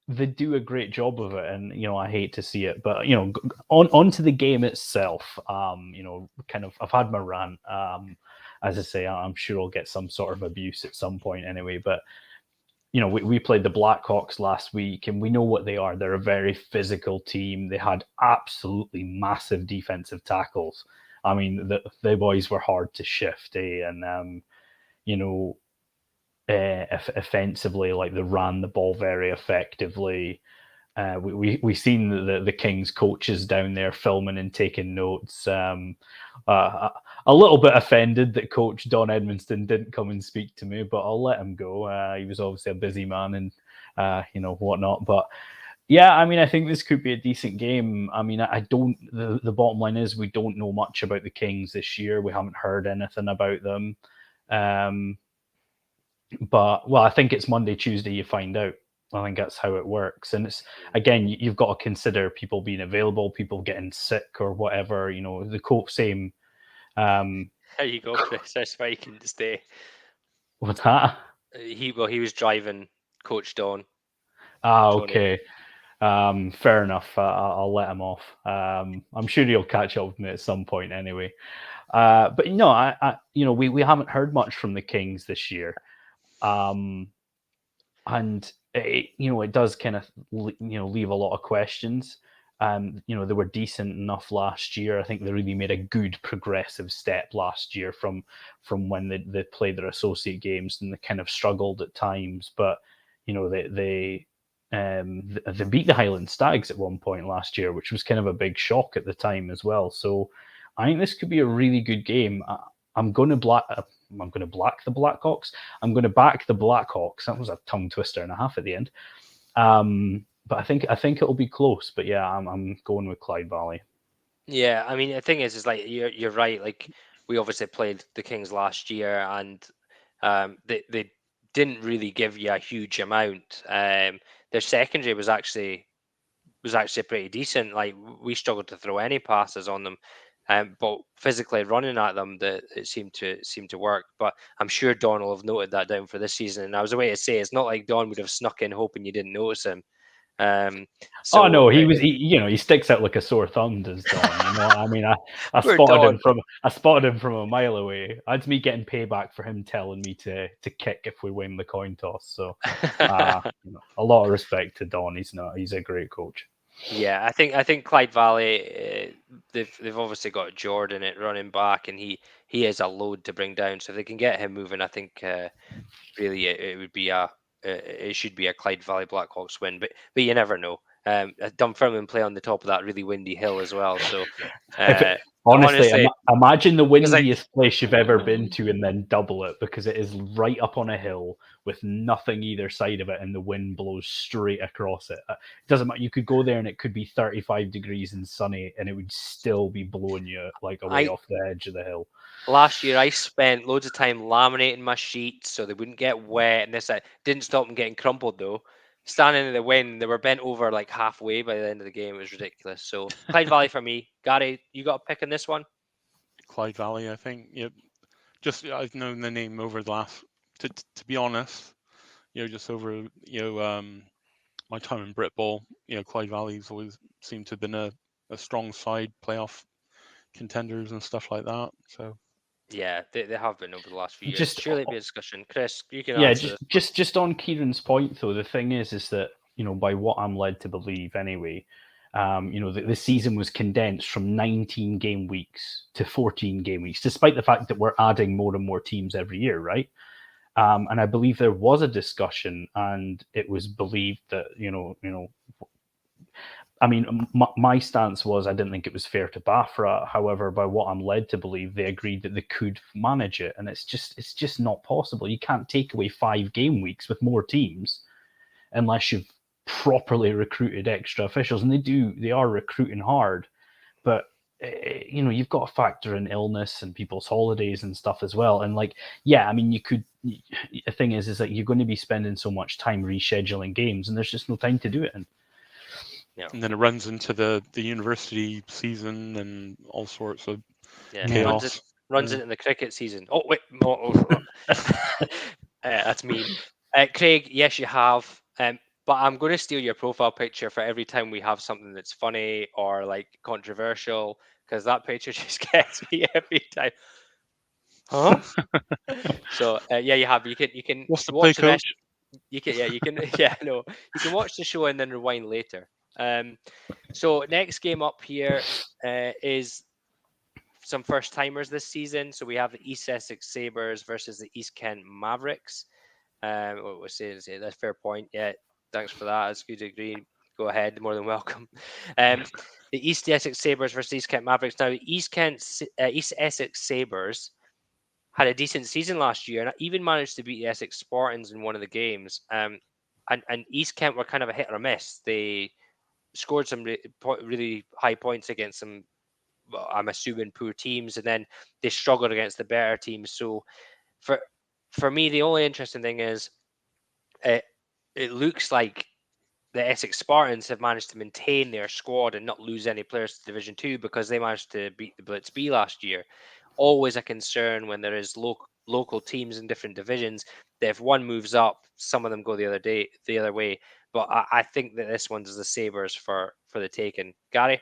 they do a great job of it, and I hate to see it. But onto the game itself. Kind of, I've had my rant. As I say, I'm sure I'll get some sort of abuse at some point anyway. But we played the Blackhawks last week, and we know what they are. They're a very physical team. They had absolutely massive defensive tackles. I mean, the boys were hard to shift, and offensively, like, they ran the ball very effectively. We seen the Kings coaches down there filming and taking notes. A little bit offended that Coach Don Edmonston didn't come and speak to me, but I'll let him go. He was obviously a busy man and whatnot. But yeah, I mean, I think this could be a decent game. I mean, I don't. The bottom line is we don't know much about the Kings this year. We haven't heard anything about them. But I think it's Monday, Tuesday you find out. I think that's how it works. And it's, again, you've got to consider people being available, people getting sick or whatever. The same. There you go, Chris. That's why you can stay. What's that? He was driving Coach Don. Okay. Fair enough. I'll let him off. I'm sure he'll catch up with me at some point anyway. But we haven't heard much from the Kings this year. And it does kind of leave a lot of questions. They were decent enough last year. I think they really made a good progressive step last year from when they played their associate games, and they kind of struggled at times. But they beat the Highland Stags at one point last year, which was kind of a big shock at the time as well. So I think this could be a really good game. I'm going to black the Blackhawks. I'm going to back the Blackhawks. That was a tongue twister and a half at the end. But I think it'll be close. But yeah, I'm going with Clyde Valley. Yeah, I mean, the thing is like you're right. Like, we obviously played the Kings last year, and they didn't really give you a huge amount. Their secondary was actually pretty decent. Like, we struggled to throw any passes on them. But physically running at them, it seemed to work. But I'm sure Don will have noted that down for this season. And I was away to say, it's not like Don would have snuck in hoping you didn't notice him. So, no, he sticks out like a sore thumb, does Don. I mean, I spotted him from a mile away. That's me getting payback for him telling me to kick if we win the coin toss. So a lot of respect to Don. He's a great coach. Yeah, I think Clyde Valley, they've obviously got Jordan at running back, and he is a load to bring down. So if they can get him moving, I think really it would be it should be a Clyde Valley Blackhawks win. But you never know. Dunfermline play on the top of that really windy hill as well. So Honestly, honestly, imagine the because windiest place you've ever been to and then double it, because it is right up on a hill with nothing either side of it, and the wind blows straight across it. It doesn't matter. You could go there and it could be 35 degrees and sunny, and it would still be blowing you like away off the edge of the hill. Last year, I spent loads of time laminating my sheets so they wouldn't get wet, and this didn't stop them getting crumpled though. Standing in the wind, they were bent over like halfway by the end of the game. It was ridiculous. So Clyde Valley for me. Gary, you got a pick in this one? Clyde Valley, I think. Just I've known the name over the last. To be honest, just over my time in Britball, Clyde Valley's always seemed to have been a strong side, playoff contenders and stuff like that. So yeah, they have been over the last few years. Just Surely it'd be a discussion. Chris, you can yeah, answer this. just on Kieran's point though, the thing is that by what I'm led to believe anyway, the season was condensed from 19 game weeks to 14 game weeks, despite the fact that we're adding more and more teams every year, right? And I believe there was a discussion, and it was believed that I mean, my stance was I didn't think it was fair to Bafra. However, by what I'm led to believe, they agreed that they could manage it, and it's just not possible. You can't take away 5 game weeks with more teams unless you've properly recruited extra officials, and they are recruiting hard, but you've got to factor in illness and people's holidays and stuff as well. And I mean, you could. The thing is that you're going to be spending so much time rescheduling games, and there's just no time to do it in. Yeah. And then it runs into the university season and all sorts of chaos. Runs into the cricket season. Oh wait, that's mean. Craig, yes, you have. But I'm going to steal your profile picture for every time we have something that's funny or like controversial, because that picture just gets me every time. Huh? So yeah, you have. You can What's the watch play, the rest. coach? You can no. You can watch the show and then rewind later. So next game up here is some first timers this season. So we have the East Essex Sabres versus the East Kent Mavericks. What was saying? That's fair point. Yeah, thanks for that. That's good to agree. Go ahead, more than welcome. The East Essex Sabres versus East Kent Mavericks. Now, East Essex Sabres had a decent season last year and even managed to beat the Essex Spartans in one of the games. And East Kent were kind of a hit or a miss. They scored some really high points against some, well, I'm assuming, poor teams, and then they struggled against the better teams. So for me, the only interesting thing is it looks like the Essex Spartans have managed to maintain their squad and not lose any players to Division 2 because they managed to beat the Blitz B last year. Always a concern when there is local teams in different divisions that if one moves up, some of them go the other way. But I think that this one's the Sabres for the taking. Gary?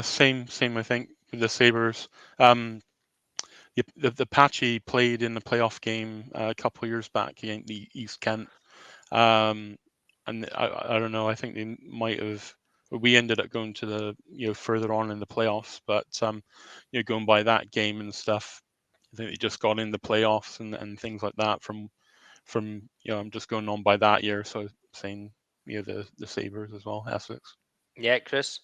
Same. I think with the Sabres. The Patchy played in the playoff game a couple of years back against the East Kent, and I don't know. I think they might have. We ended up going to the further on in the playoffs, but going by that game and stuff, I think they just got in the playoffs and things like that from I'm just going on by that year, so saying the Sabres as well, Essex. Yeah, Chris?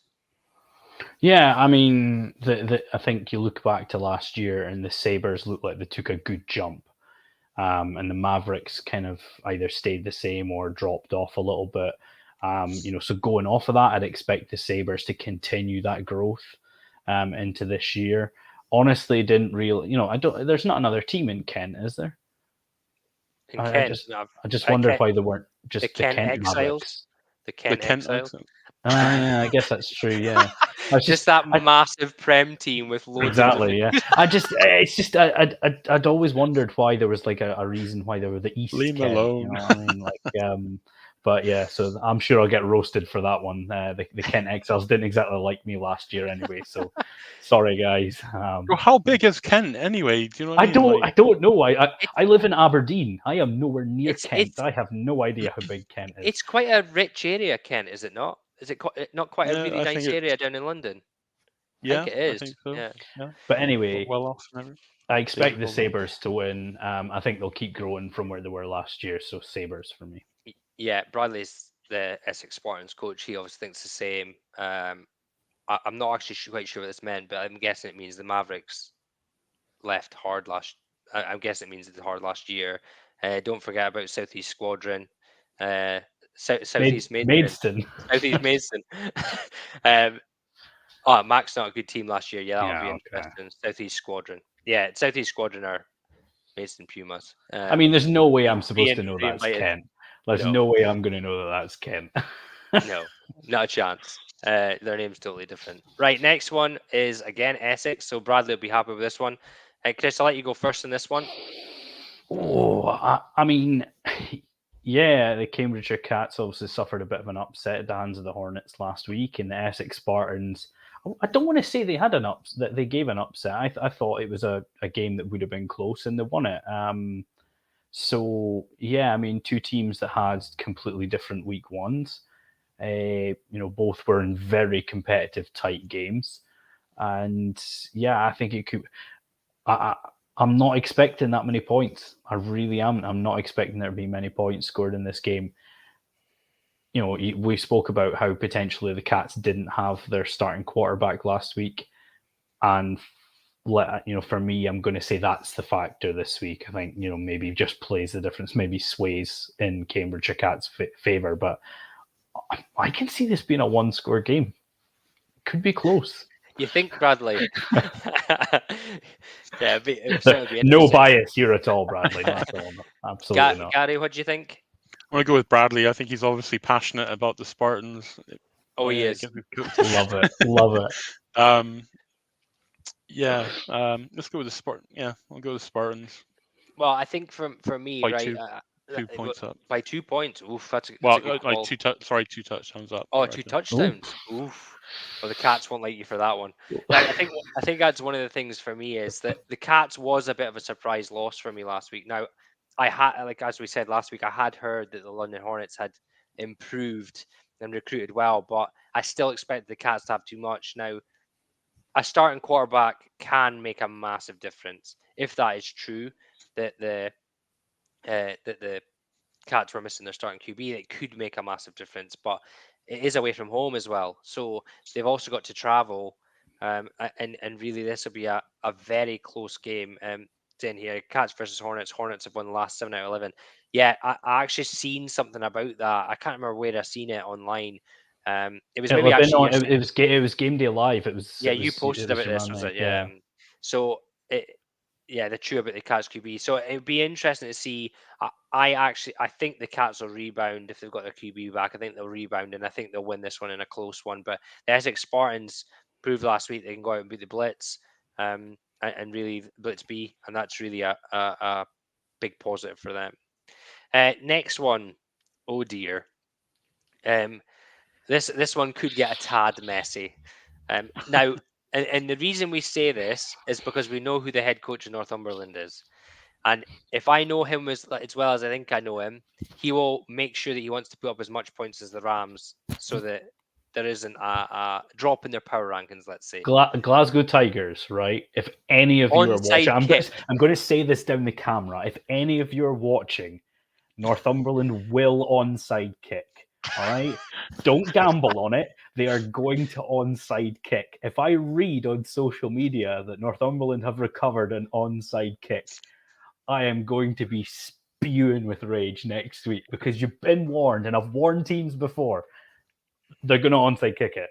Yeah, I mean, I think you look back to last year and the Sabres looked like they took a good jump. And the Mavericks kind of either stayed the same or dropped off a little bit. So going off of that, I'd expect the Sabres to continue that growth into this year. Honestly, didn't really, there's not another team in Kent, is there? In Kent? I just wondered why they weren't just the Kent Exiles. Mavericks. The Kent Exiles. Yeah, I guess that's true. Yeah, just that massive Prem team with loads. Exactly. Yeah. I'd always wondered why there was like a reason why there were the East. Leave me alone. You know what I mean? But yeah, so I'm sure I'll get roasted for that one. The Kent Exiles didn't exactly like me last year anyway, so sorry guys. How big is Kent anyway? Do you know what I mean? I don't know. I live in Aberdeen. I am nowhere near Kent. I have no idea how big Kent is. It's quite a rich area, Kent, is it not? Is it not quite a really nice area down in London? Yeah, I think it is. I think so. Yeah. But anyway, well off never. I expect the Sabres to win. I think they'll keep growing from where they were last year. So Sabres for me. Yeah, Bradley's the Essex Spartans coach. He obviously thinks the same. I'm not actually quite sure what this meant, but I'm guessing it means the Mavericks left hard last. I'm guessing it means it's hard last year. Don't forget about Southeast Squadron, Southeast Maidstone. Southeast Maidstone. Mac's not a good team last year. Yeah, that'll be interesting. Southeast Squadron. Yeah, Southeast Squadron are Maidstone Pumas. I mean, there's no way I'm supposed to know that's reinvited. Kent. There's no way I'm going to know that that's Kent. No, not a chance. Their name's totally different. Right, next one is again Essex. So Bradley will be happy with this one. Chris, I'll let you go first in this one. Oh, I mean, yeah, the Cambridgeshire Cats obviously suffered a bit of an upset at the hands of the Hornets last week, and the Essex Spartans. I don't want to say they had that they gave an upset. I thought it was a game that would have been close, and they won it. So yeah, I mean, two teams that had completely different week ones. Both were in very competitive, tight games, and yeah, I think it could. I'm not expecting that many points. I really am. I'm not expecting there to be many points scored in this game. We spoke about how potentially the Cats didn't have their starting quarterback last week, and for me, I'm going to say that's the factor this week. I think maybe just plays the difference, maybe sways in Cambridgeshire Cats' favor, but I can see this being a one-score game. Could be close. You think, Bradley? Yeah, no bias here at all, Bradley. Not at all. Absolutely not. Gary, what do you think? I want to go with Bradley. I think he's obviously passionate about the Spartans. Oh, he is. Love it. Let's go with the Spartans. Yeah, I'll go with the Spartans. Well, I think for me, by right, 2 points up. By 2 points. Oof, that's a good like call. 2 touchdowns up. Oh, 2 touchdowns. Oof. Well, the Cats won't like you for that one. I think that's one of the things for me is that the Cats was a bit of a surprise loss for me last week. Now, I had, as we said last week, I had heard that the London Hornets had improved and recruited well, but I still expected the Cats to have too much. Now, a starting quarterback can make a massive difference. If that is true, that the Cats were missing their starting QB, it could make a massive difference. But it is away from home as well, so they've also got to travel, and really this will be a very close game. In here, Cats versus Hornets. Hornets have won the last 7 out of 11. Yeah, I actually seen something about that. I can't remember where I seen it online. It was maybe actually it was Game Day Live. You posted about this, was it? Yeah. So the true about the Cats QB. So it would be interesting to see. I think the Cats will rebound if they've got their QB back. I think they'll rebound, and I think they'll win this one in a close one. But the Essex Spartans proved last week they can go out and beat the Blitz, and really Blitz B, and that's really a big positive for them. Next one, oh dear. This one could get a tad messy. Now, and the reason we say this is because we know who the head coach of Northumberland is. And if I know him as well as I think I know him, he will make sure that he wants to put up as much points as the Rams so that there isn't a drop in their power rankings, let's say. Glasgow Tigers, right? If any of you are watching, I'm going to say this down the camera. If any of you are watching, Northumberland will onside kick. All right? Don't gamble on it. They are going to onside kick. If I read on social media that Northumberland have recovered an onside kick, I am going to be spewing with rage next week because you've been warned, and I've warned teams before. They're going to onside kick it.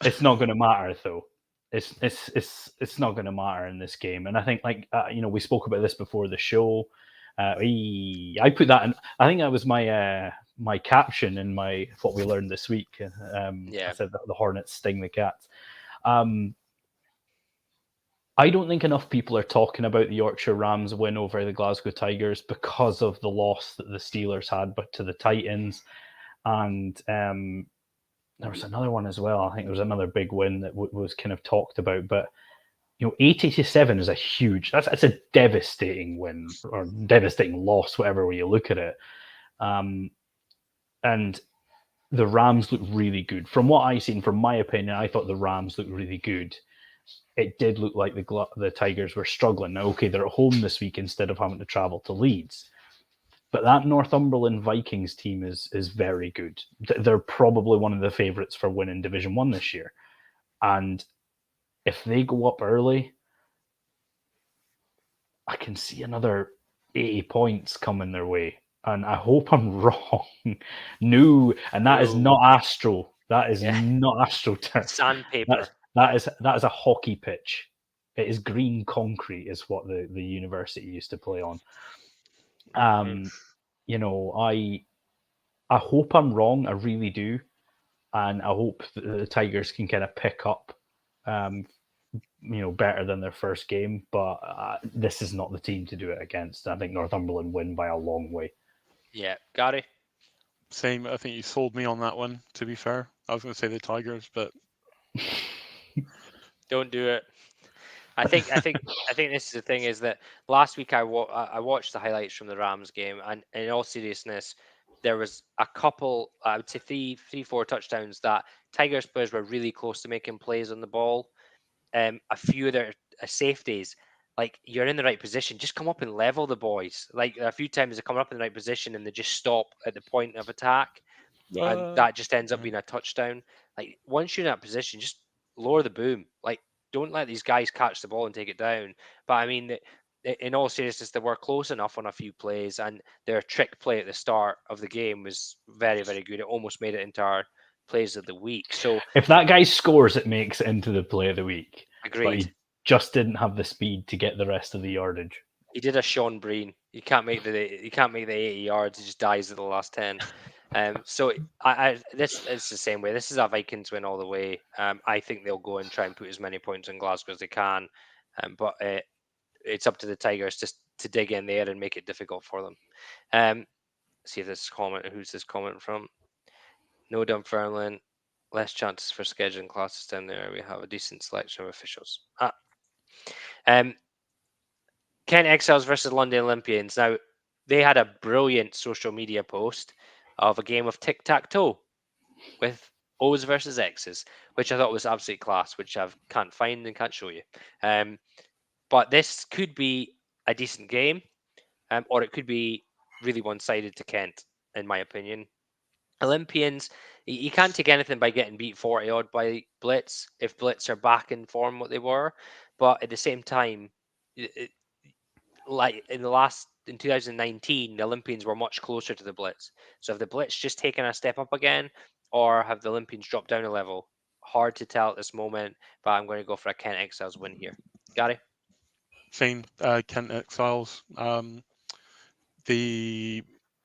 It's not going to matter though. It's not going to matter in this game. And I think we spoke about this before the show. I put that in. I think that was my my caption in my what we learned this week. I said that the Hornets sting the Cats. I don't think enough people are talking about the Yorkshire Rams win over the Glasgow Tigers because of the loss that the Steelers had, but to the Titans, and there was another one as well. I think there was another big win that was kind of talked about, but 80-7 is a huge. That's a devastating win or devastating loss, whatever way you look at it. And the Rams look really good. From what I've seen, from my opinion, I thought the Rams looked really good. It did look like the Tigers were struggling. Now, okay, they're at home this week instead of having to travel to Leeds. But that Northumberland Vikings team is very good. They're probably one of the favourites for winning Division 1 this year. And if they go up early, I can see another 80 points coming their way. And I hope I'm wrong. No, and that is No. not Astro. That is Yeah. not Astro turf. Sandpaper. That is a hockey pitch. It is green concrete, is what the university used to play on. You know, I hope I'm wrong. I really do, and I hope the Tigers can kind of pick up, better than their first game. But this is not the team to do it against. I think Northumberland win by a long way. Yeah, Gary. Same. I think you sold me on that one. To be fair, I was going to say the Tigers, but Don't do it. I think this is the thing, is that last week I watched the highlights from the Rams game, and in all seriousness, there was a couple, I would say three, 4 touchdowns that Tigers players were really close to making plays on the ball. A few of their safeties, like, you're in the right position, just come up and level the boys. Like, a few times they come up in the right position and they just stop at the point of attack, and that just ends up being a touchdown. Like, once you're in that position, just lower the boom. Like, don't let these guys catch the ball and take it down. But I mean, in all seriousness, they were close enough on a few plays, and their trick play at the start of the game was very, very good. It almost made it into our plays of the week. So if that guy scores, it makes it into the play of the week. agreed. But he just didn't have the speed to get the rest of the yardage. He did a Sean Breen. You can't make the 80 yards. He just dies at the last 10. So this is the same way. This is a Vikings win all the way. I think they'll go and try and put as many points in Glasgow as they can. But it's up to the Tigers just to dig in there and make it difficult for them. See if this comment. Who's this comment from? No Dunfermline. Less chances for scheduling classes down there. We have a decent selection of officials. Kent Exiles versus London Olympians. Now, they had a brilliant social media post of a game of tic-tac-toe with O's versus X's, which I thought was absolutely class, which I can't find and can't show you. But this could be a decent game, or it could be really one-sided to Kent, in my opinion. Olympians, you can't take anything by getting beat 40 odd by Blitz if Blitz are back in form what they were. But at the same time, like in 2019, the Olympians were much closer to the Blitz. So have the Blitz just taken a step up again, or have the Olympians dropped down a level? Hard to tell at this moment, but I'm going to go for a Kent Exiles win here. Gary? same. Kent Exiles.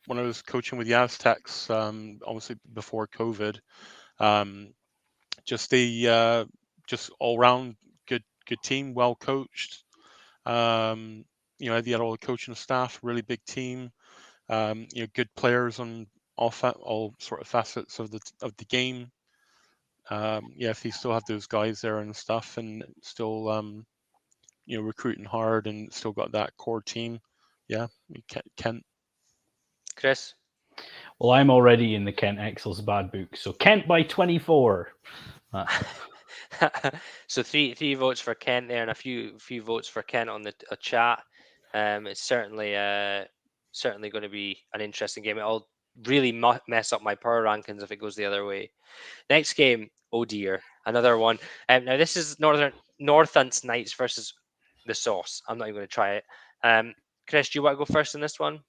When I was coaching with the Aztecs, obviously before COVID, just all round good team, well coached. They had all the coaching staff, really big team. Good players on all sort of facets of the game. If you still have those guys there and stuff, and still recruiting hard, and still got that core team. Yeah, Kent. Chris? Well, I'm already in the Kent Exiles bad book, so Kent by 24. So three votes for Kent there, and a few votes for Kent on the chat. It's certainly going to be an interesting game. It'll really mess up my power rankings if it goes the other way. Next game, oh dear, another one. Now this is Northants Knights versus the Sauce. I'm not even going to try it. Chris, do you want to go first in this one?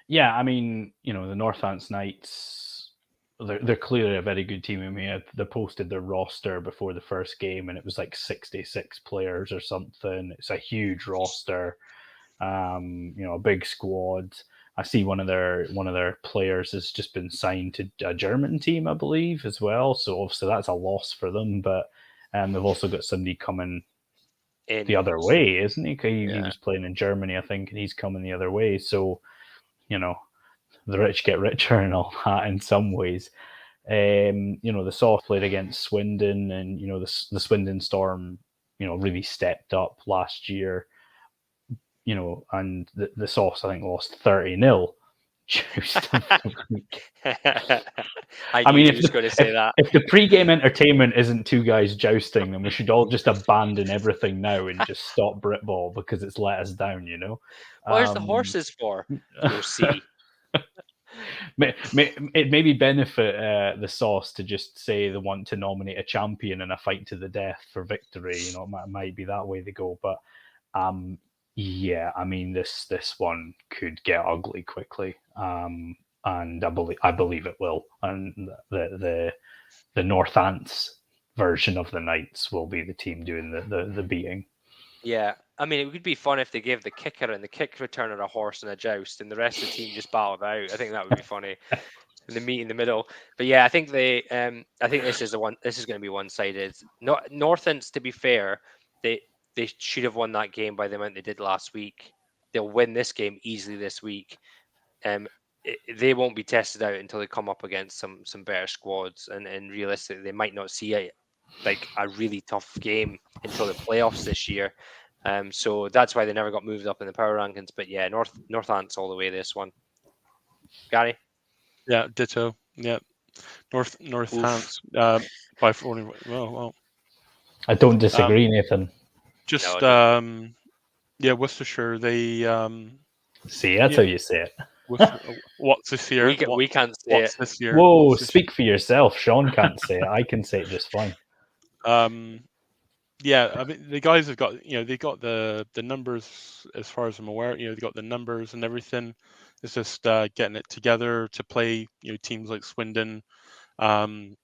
Yeah, I mean, the Northants Knights, they're clearly a very good team. I mean, they posted their roster before the first game, and it was like 66 players or something. It's a huge roster, a big squad. I see one of their players has just been signed to a German team, I believe, as well. So obviously that's a loss for them. But they've also got somebody coming the other way, isn't he? He was playing in Germany, I think, and he's coming the other way. So, the rich get richer and all that in some ways. The Soft played against Swindon, and the Swindon Storm, really stepped up last year. And the Soft, I think, lost 30-0. I mean, if going to say that. If the pre-game entertainment isn't two guys jousting, then we should all just abandon everything now and just stop Britball because it's let us down. Where's the horses for? Go see. It maybe benefit the Sauce to just say they want to nominate a champion in a fight to the death for victory. You know, it might be that way they go. But yeah, I mean, this one could get ugly quickly, and I believe it will. And the Northants version of the Knights will be the team doing the beating. Yeah, I mean, it would be fun if they gave the kicker and the kick returner a horse and a joust, and the rest of the team just battled out. I think that would be funny. And the meet in the middle. But yeah, I think I think this is This is going to be one-sided. Not Northants, to be fair, they should have won that game by the amount they did last week. They'll win this game easily this week. They won't be tested out until they come up against some better squads, and realistically, they might not see a really tough game until the playoffs this year. So that's why they never got moved up in the power rankings. But yeah, Northants all the way this one. Gary? Yeah, ditto. Yeah, Northants by 40. Well, I don't disagree, Nathan. just No, yeah, Worcestershire. They See, that's how you say it. what's this year? we can't say What's it. this year? Whoa, speak for yourself. Sean can't say it. I can say it just fine. Yeah, I mean the guys have got they got the numbers as far as I'm aware. They got the numbers and everything. It's just getting it together to play teams like Swindon. The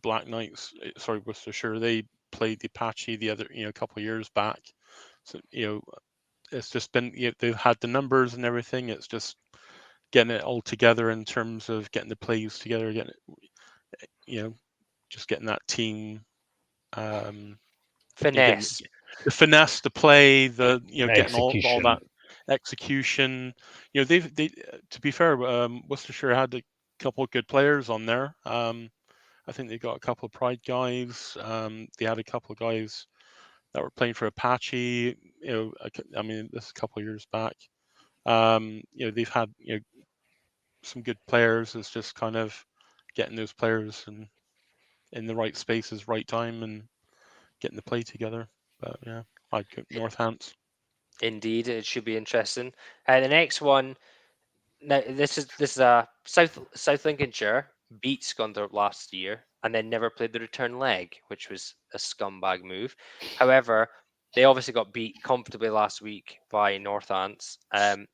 Black Knights. Sorry, Worcestershire. They played the Apache the other a couple of years back. So it's just been they've had the numbers and everything. It's just getting it all together in terms of getting the plays together, getting it, just getting that team. Finesse. The finesse to play, getting all Execution. that execution. They to be fair, Worcestershire had a couple of good players on there. I think they got a couple of Pride guys. They had a couple of guys that were playing for Apache. I mean, this is a couple of years back. They've had some good players. It's just kind of getting those players in the right spaces, right time, and getting the play together. But yeah, I'd go Northants. Indeed, it should be interesting. The next one. Now this is a South Lincolnshire beat Scunthorpe last year and then never played the return leg, which was a scumbag move. However, they obviously got beat comfortably last week by Northants. And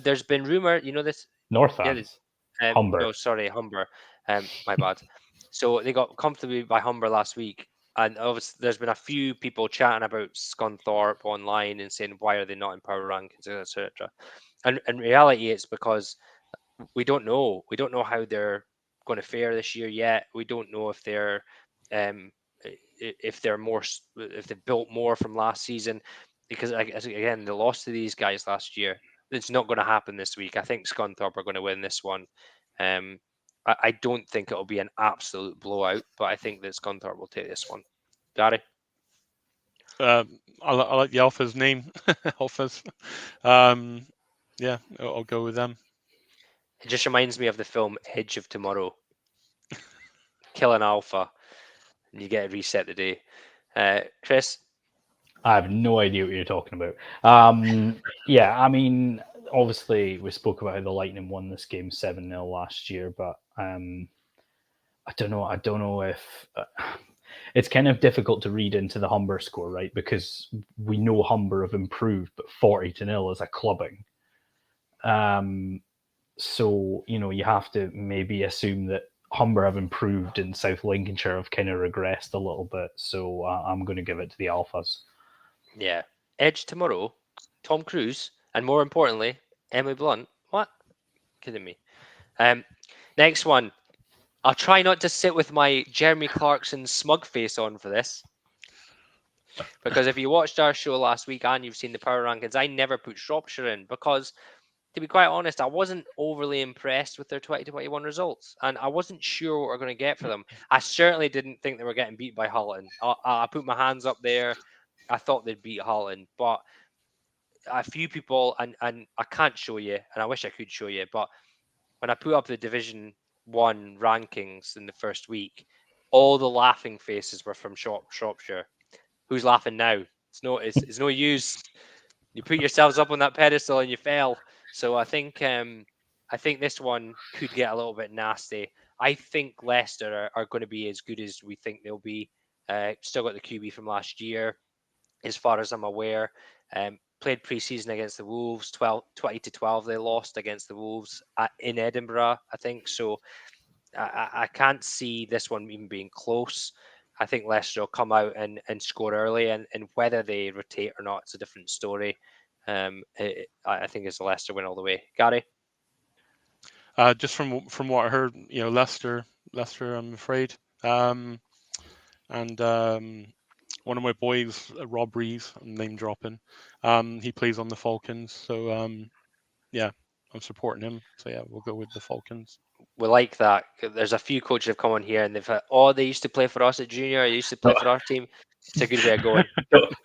there's been rumor, this. Yeah, Northants. Humber. No, sorry, Humber. My bad. So they got comfortably by Humber last week, and obviously there's been a few people chatting about Scunthorpe online and saying why are they not in power rankings, etc. And in reality, it's because we don't know. We don't know how they're going to fare this year yet. We don't know if they're if they've built more from last season, because again they lost to these guys last year. It's not going to happen this week. I think Scunthorpe are going to win this one. I don't think it'll be an absolute blowout, but I think that Scunthorpe will take this one. Gary? I like the Alphas name. Alphas. Yeah, I'll go with them. It just reminds me of the film Edge of Tomorrow. Kill an alpha, and you get to reset the day. Chris? I have no idea what you're talking about. Yeah, I mean, obviously we spoke about how the Lightning won this game 7-0 last year, but I don't know. I don't know if it's kind of difficult to read into the Humber score, right? Because we know Humber have improved, but 40-0 is a clubbing. So you have to maybe assume that Humber have improved and South Lincolnshire have kind of regressed a little bit. So I'm going to give it to the Alphas. Yeah. Edge tomorrow, Tom Cruise, and more importantly, Emily Blunt. What? Kidding me. Next one. I'll try not to sit with my Jeremy Clarkson smug face on for this. Because if you watched our show last week and you've seen the power rankings, I never put Shropshire in because, to be quite honest, I wasn't overly impressed with their 2021 results. And I wasn't sure what we're going to get for them. I certainly didn't think they were getting beat by Hulton. I put my hands up there. I thought they'd beat Hulton, but a few people, and I can't show you, and I wish I could show you, but when I put up the Division 1 rankings in the first week, all the laughing faces were from Shropshire. Who's laughing now? It's no use. You put yourselves up on that pedestal and you fell. So I think this one could get a little bit nasty. I think Leicester are going to be as good as we think they'll be. Still got the QB from last year, as far as I'm aware. Played pre-season against the Wolves, 20-12 they lost against the Wolves in Edinburgh, I think. So I can't see this one even being close. I think Leicester will come out and score early, and whether they rotate or not, it's a different story. I think it's a Leicester win all the way. Gary? Just from what I heard, Leicester, I'm afraid. And one of my boys, Rob Rees, I'm name dropping. He plays on the Falcons, so yeah, I'm supporting him. So yeah, we'll go with the Falcons. We like that. There's a few coaches have come on here and they've had, they used to play for us at junior. They used to play for our team. It's a good way of going.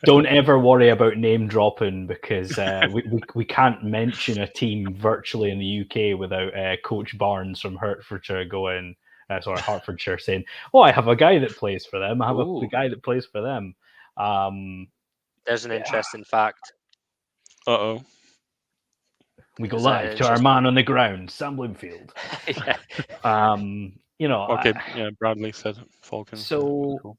Don't ever worry about name dropping, because we can't mention a team virtually in the UK without Coach Barnes from Hertfordshire Hertfordshire saying, "Oh, I have a guy that plays for them. I have a guy that plays for them." There's an interesting fact. Uh-oh. We go live to our man on the ground, Sam Bloomfield. Yeah. Okay, Bradley said Falcons. So cool.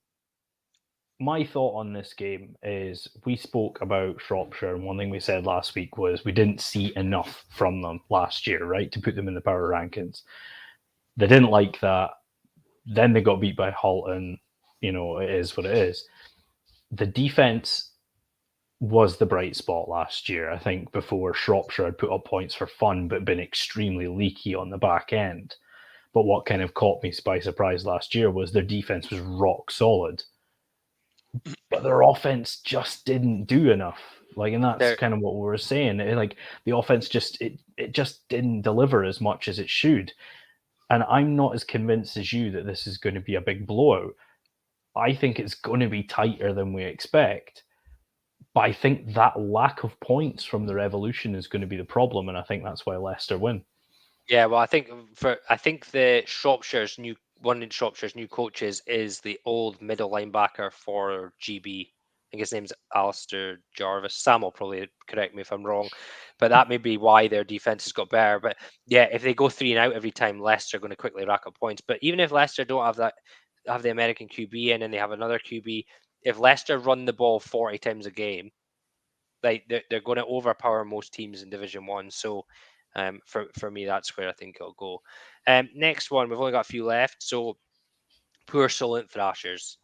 My thought on this game is, we spoke about Shropshire, and one thing we said last week was we didn't see enough from them last year, right, to put them in the power rankings. They didn't like that. Then they got beat by Halton. It is what it is. The defense was the bright spot last year, I think, before Shropshire had put up points for fun but been extremely leaky on the back end. But what kind of caught me by surprise last year was their defense was rock solid, but their offense just didn't do enough. And that's kind of what we were saying. The offense just didn't deliver as much as it should. And I'm not as convinced as you that this is going to be a big blowout. I think it's going to be tighter than we expect. But I think that lack of points from the Revolution is going to be the problem, and I think that's why Leicester win. Yeah, well, I think the one of Shropshire's new coaches is the old middle linebacker for GB. I think his name's Alistair Jarvis. Sam will probably correct me if I'm wrong, but that may be why their defense has got better. But yeah, if they go 3 and out every time, Leicester are going to quickly rack up points. But even if Leicester don't have the American QB in and they have another QB, if Leicester run the ball 40 times a game, they're going to overpower most teams in Division 1. So for me, that's where I think it'll go. Next one, we've only got a few left. So poor Solent Thrashers.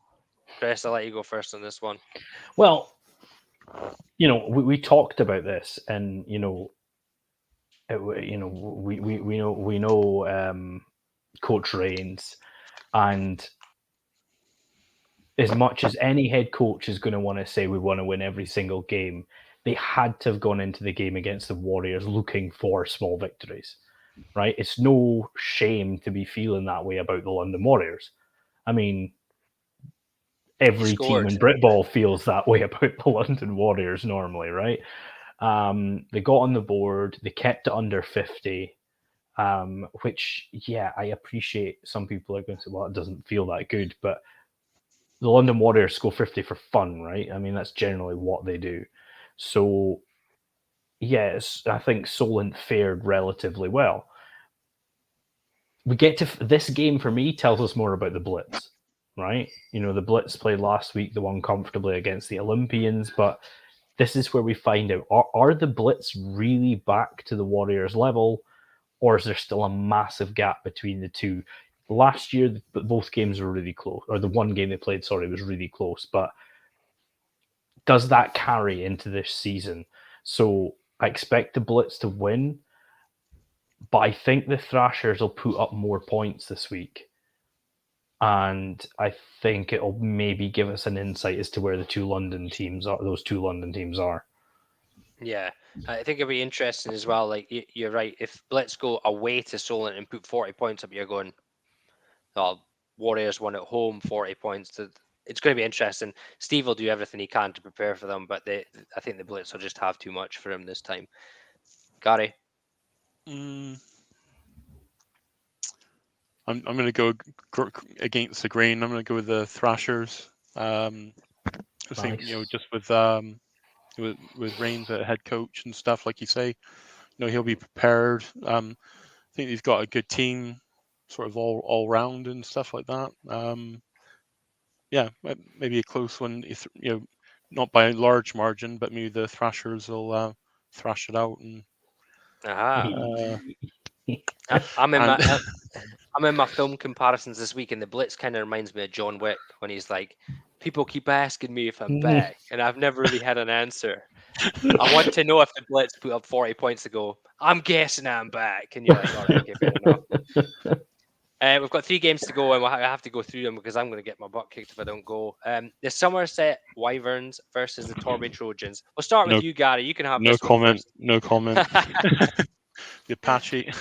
Chris, I'll let you go first on this one. Well, we talked about this, and we know Coach Rains, and as much as any head coach is going to want to say we want to win every single game, they had to have gone into the game against the Warriors looking for small victories, right? It's no shame to be feeling that way about the London Warriors. I mean, every team in Britball feels that way about the London Warriors normally, right? They got on the board, they kept it under 50, which, I appreciate some people are going to say, well, it doesn't feel that good, but the London Warriors score 50 for fun, right? I mean, that's generally what they do. So, yes, I think Solent fared relatively well. We get to this game, for me, tells us more about the Blitz, right? The Blitz played last week, they won comfortably against the Olympians, but this is where we find out, are the Blitz really back to the Warriors level, or is there still a massive gap between the two? Last year, both games were really close, or the one game they played, was really close, but does that carry into this season? So I expect the Blitz to win, but I think the Thrashers will put up more points this week. And I think it'll maybe give us an insight as to where those two London teams are. Yeah, I think it'll be interesting as well. Like, you're right. If Blitz go away to Solent and put 40 points up, you're going, Warriors won at home, 40 points. It's going to be interesting. Steve will do everything he can to prepare for them, but I think the Blitz will just have too much for him this time. Gary? I'm going to go against the grain. I'm going to go with the Thrashers. I think just with Rains at head coach and stuff, like you say, he'll be prepared. I think he's got a good team, sort of all round and stuff like that. Yeah, maybe a close one. Not by a large margin, but maybe the Thrashers will thrash it out and. Aha. I'm in And my I'm in my film comparisons this week, and the Blitz kind of reminds me of John Wick when he's like, "People keep asking me if I'm back, and I've never really had an answer. I want to know if the Blitz put up 40 points to go. I'm guessing I'm back." And you're like, "All right, okay, fair enough." We've got 3 games to go, and I have to go through them because I'm going to get my butt kicked if I don't go. The Somerset Wyverns versus the Torbay Trojans. We'll start with No, you, Gary. You can have no this one comment. first. No comment. The Apache.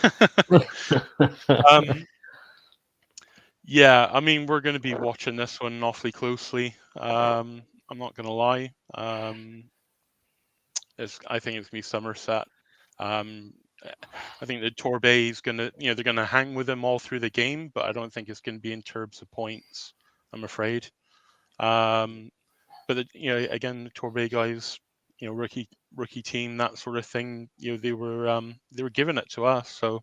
Yeah, I mean, we're going to be watching this one awfully closely. I'm not going to lie. I think it's going to be Somerset. I think the Torbay is going to, they're going to hang with them all through the game, but I don't think it's going to be in terms of points, I'm afraid. But again, the Torbay guys, rookie team, that sort of thing. They were giving it to us. So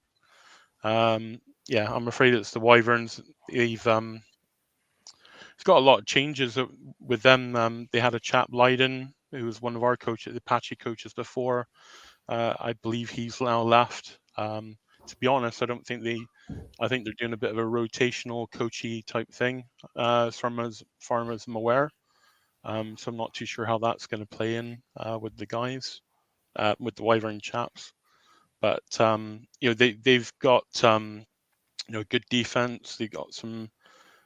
yeah, I'm afraid it's the Wyverns. It's got a lot of changes with them. They had a chap Leiden, who was one of our coaches, the Apache coaches before. I believe he's now left. To be honest, I don't think I think they're doing a bit of a rotational coachy type thing, as far as I'm aware. So I'm not too sure how that's going to play in with the guys, with the Wyvern chaps. But they've got good defense. They got some.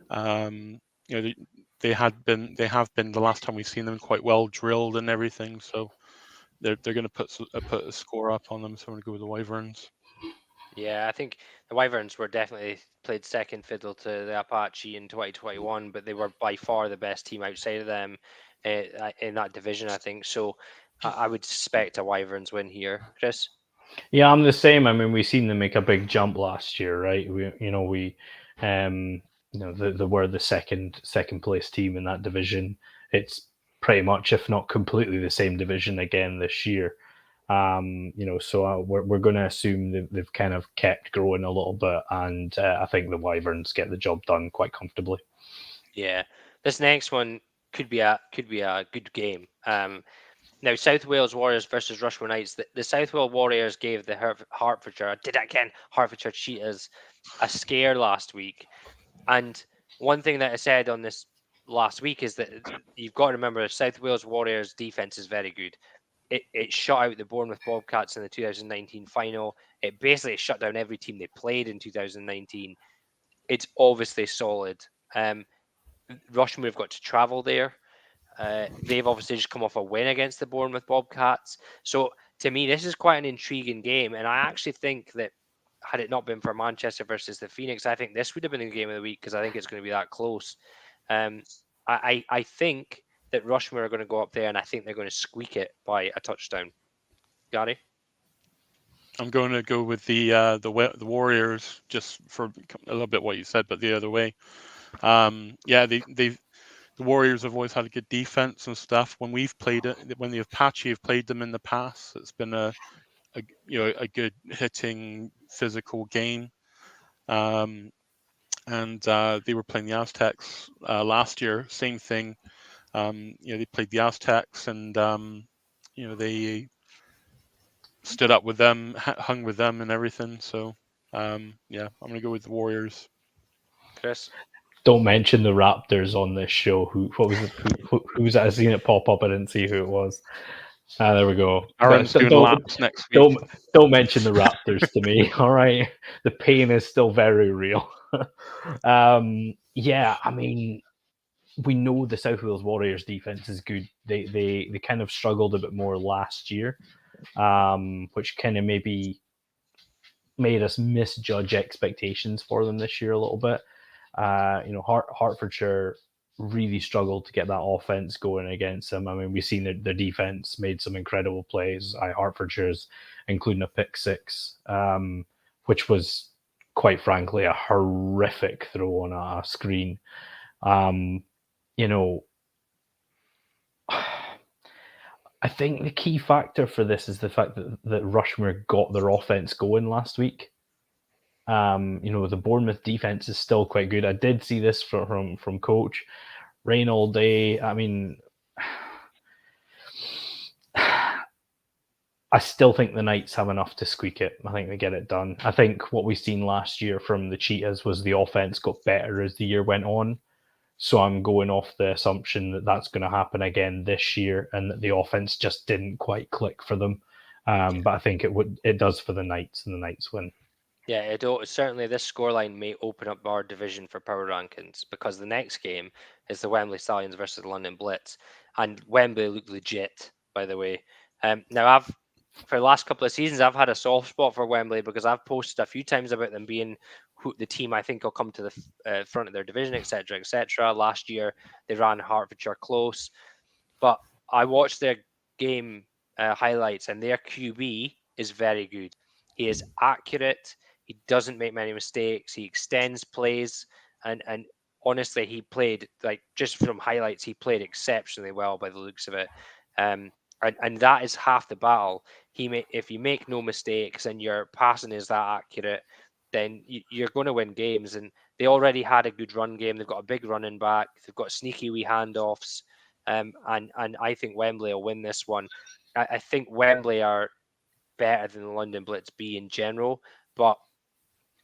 They have been the last time we've seen them quite well drilled and everything. So they're going to put a score up on them. So I'm going to go with the Wyverns. Yeah, I think the Wyverns were definitely played second fiddle to the Apache in 2021, but they were by far the best team outside of them in that division, I think. So I would suspect a Wyverns win here. Chris? Yeah, I'm the same. I mean, we seen them make a big jump last year, right? They were the second place team in that division. It's pretty much, if not completely, the same division again this year. So we're going to assume they've kind of kept growing a little bit, and I think the Wyverns get the job done quite comfortably. Yeah, this next one could be a good game. Now, South Wales Warriors versus Rushmore Knights. The South Wales Warriors gave the Hertfordshire Cheetahs a scare last week. And one thing that I said on this last week is that you've got to remember South Wales Warriors defense is very good. It shut out the Bournemouth Bobcats in the 2019 final. It basically shut down every team they played in 2019. It's obviously solid. Rushmore have got to travel there. They've obviously just come off a win against the Bournemouth Bobcats. So to me, this is quite an intriguing game. And I actually think that had it not been for Manchester versus the Phoenix, I think this would have been the game of the week because I think it's going to be that close. I think that Rushmore are going to go up there and I think they're going to squeak it by a touchdown. Gary? I'm going to go with the Warriors just for a little bit what you said, but the other way. Yeah, the Warriors have always had a good defense and stuff. When we've played it, when the Apache have played them in the past, it's been a good hitting physical game. And they were playing the Aztecs last year. Same thing. They played the Aztecs, and they stood up with them, hung with them, and everything. So yeah, I'm gonna go with the Warriors. Chris? Don't mention the Raptors on this show. Who was that? I seen it pop up. I didn't see who it was. There we go. Aaron's doing laps next week. Don't mention the Raptors to me. All right, the pain is still very real. Yeah, I mean, we know the South Wales Warriors defense is good. They kind of struggled a bit more last year, which kind of maybe made us misjudge expectations for them this year a little bit. Hertfordshire really struggled to get that offense going against them. I mean, we've seen their defense made some incredible plays. Hertfordshire's, including a pick six, which was quite frankly a horrific throw on a screen. I think the key factor for this is the fact that Rushmore got their offense going last week. The Bournemouth defense is still quite good. I did see this from coach. Rain all day. I mean, I still think the Knights have enough to squeak it. I think they get it done. I think what we've seen last year from the Cheetahs was the offense got better as the year went on. So I'm going off the assumption that that's going to happen again this year, and that the offense just didn't quite click for them. But I think it does for the Knights, and the Knights win. Yeah, certainly this scoreline may open up our division for power rankings, because the next game is the Wembley Stallions versus the London Blitz, and Wembley look legit, by the way. Now for the last couple of seasons, I've had a soft spot for Wembley because I've posted a few times about them being the team I think will come to the front of their division, etc., etc. Last year they ran Hertfordshire close, but I watched their game highlights, and their QB is very good. He is accurate. He doesn't make many mistakes. He extends plays, and honestly, he played, like, just from highlights, he played exceptionally well by the looks of it. And that is half the battle. If you make no mistakes and your passing is that accurate, then you're going to win games. And they already had a good run game. They've got a big running back. They've got sneaky wee handoffs. And I think Wembley will win this one. I think Wembley are better than the London Blitz B in general, but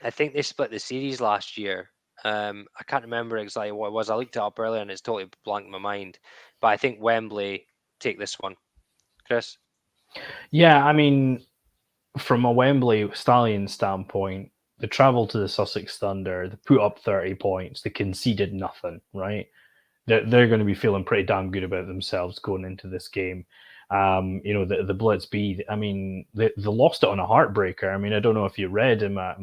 I think they split the series last year. I can't remember exactly what it was. I looked it up earlier and it's totally blanked my mind. But I think Wembley take this one. Chris? Yeah, I mean, from a Wembley Stallions standpoint, they travelled to the Sussex Thunder, they put up 30 points, they conceded nothing, right? They're going to be feeling pretty damn good about themselves going into this game. The Blitz B, I mean, they lost it on a heartbreaker. I mean, I don't know if you read in my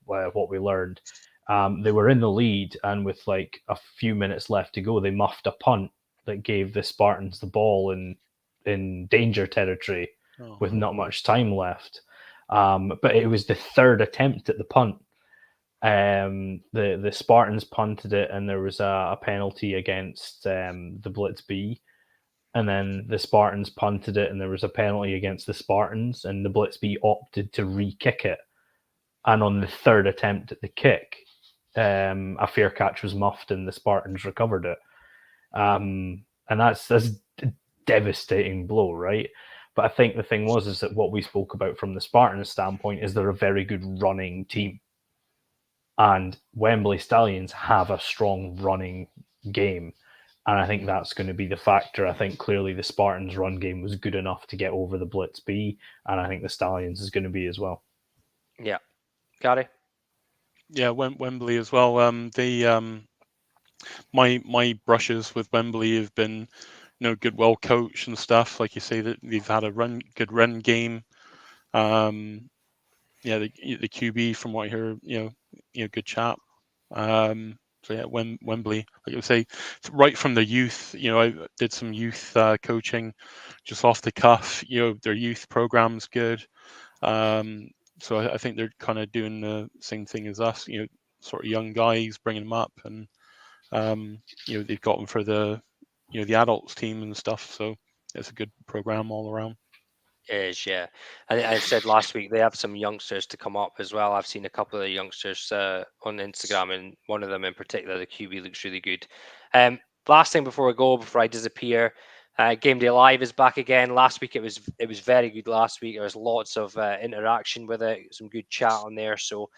what we learned. They were in the lead, and with like a few minutes left to go, they muffed a punt that gave the Spartans the ball in danger territory with not much time left. But it was the third attempt at the punt. The Spartans punted it, and there was a penalty against the Blitz B. And then the Spartans punted it, and there was a penalty against the Spartans, and the Blitz B opted to re-kick it. And on the third attempt at the kick, a fair catch was muffed, and the Spartans recovered it. And that's a devastating blow, right? But I think the thing is that what we spoke about from the Spartans standpoint is they're a very good running team. And Wembley Stallions have a strong running game. And I think that's going to be the factor. I think clearly the Spartans' run game was good enough to get over the Blitz B, and I think the Stallions is going to be as well. Yeah. Gary? Yeah, Wembley as well. My brushes with Wembley have been, good, well coached and stuff. Like you say, that they've had a good run game. The QB, from what I hear, good chap. So yeah, Wembley, like I say, right from the youth. I did some youth coaching, just off the cuff. Their youth program's good. So I think they're kind of doing the same thing as us. Sort of young guys, bringing them up, and they've got them for the the adults team and stuff. So it's a good program all around. Is, yeah. And I said last week they have some youngsters to come up as well. I've seen a couple of the youngsters on Instagram, and one of them in particular, the QB, looks really good. Last thing before I disappear, Game Day Live is back again. Last week it was very good. Last week there was lots of interaction with it, some good chat on there. So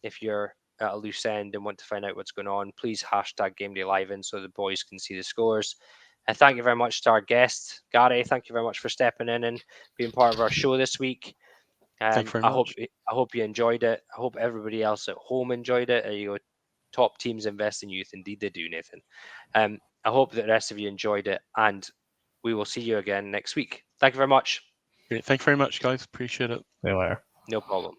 if you're at a loose end and want to find out what's going on, please hashtag Game Day Live in so the boys can see the scores. And thank you very much to our guest, Gary. Thank you very much for stepping in and being part of our show this week. Thank you very much. I hope you enjoyed it. I hope everybody else at home enjoyed it. Top teams invest in youth. Indeed, they do, Nathan. I hope that the rest of you enjoyed it, and we will see you again next week. Thank you very much. Great. Thank you very much, guys. Appreciate it. See you later. No problem.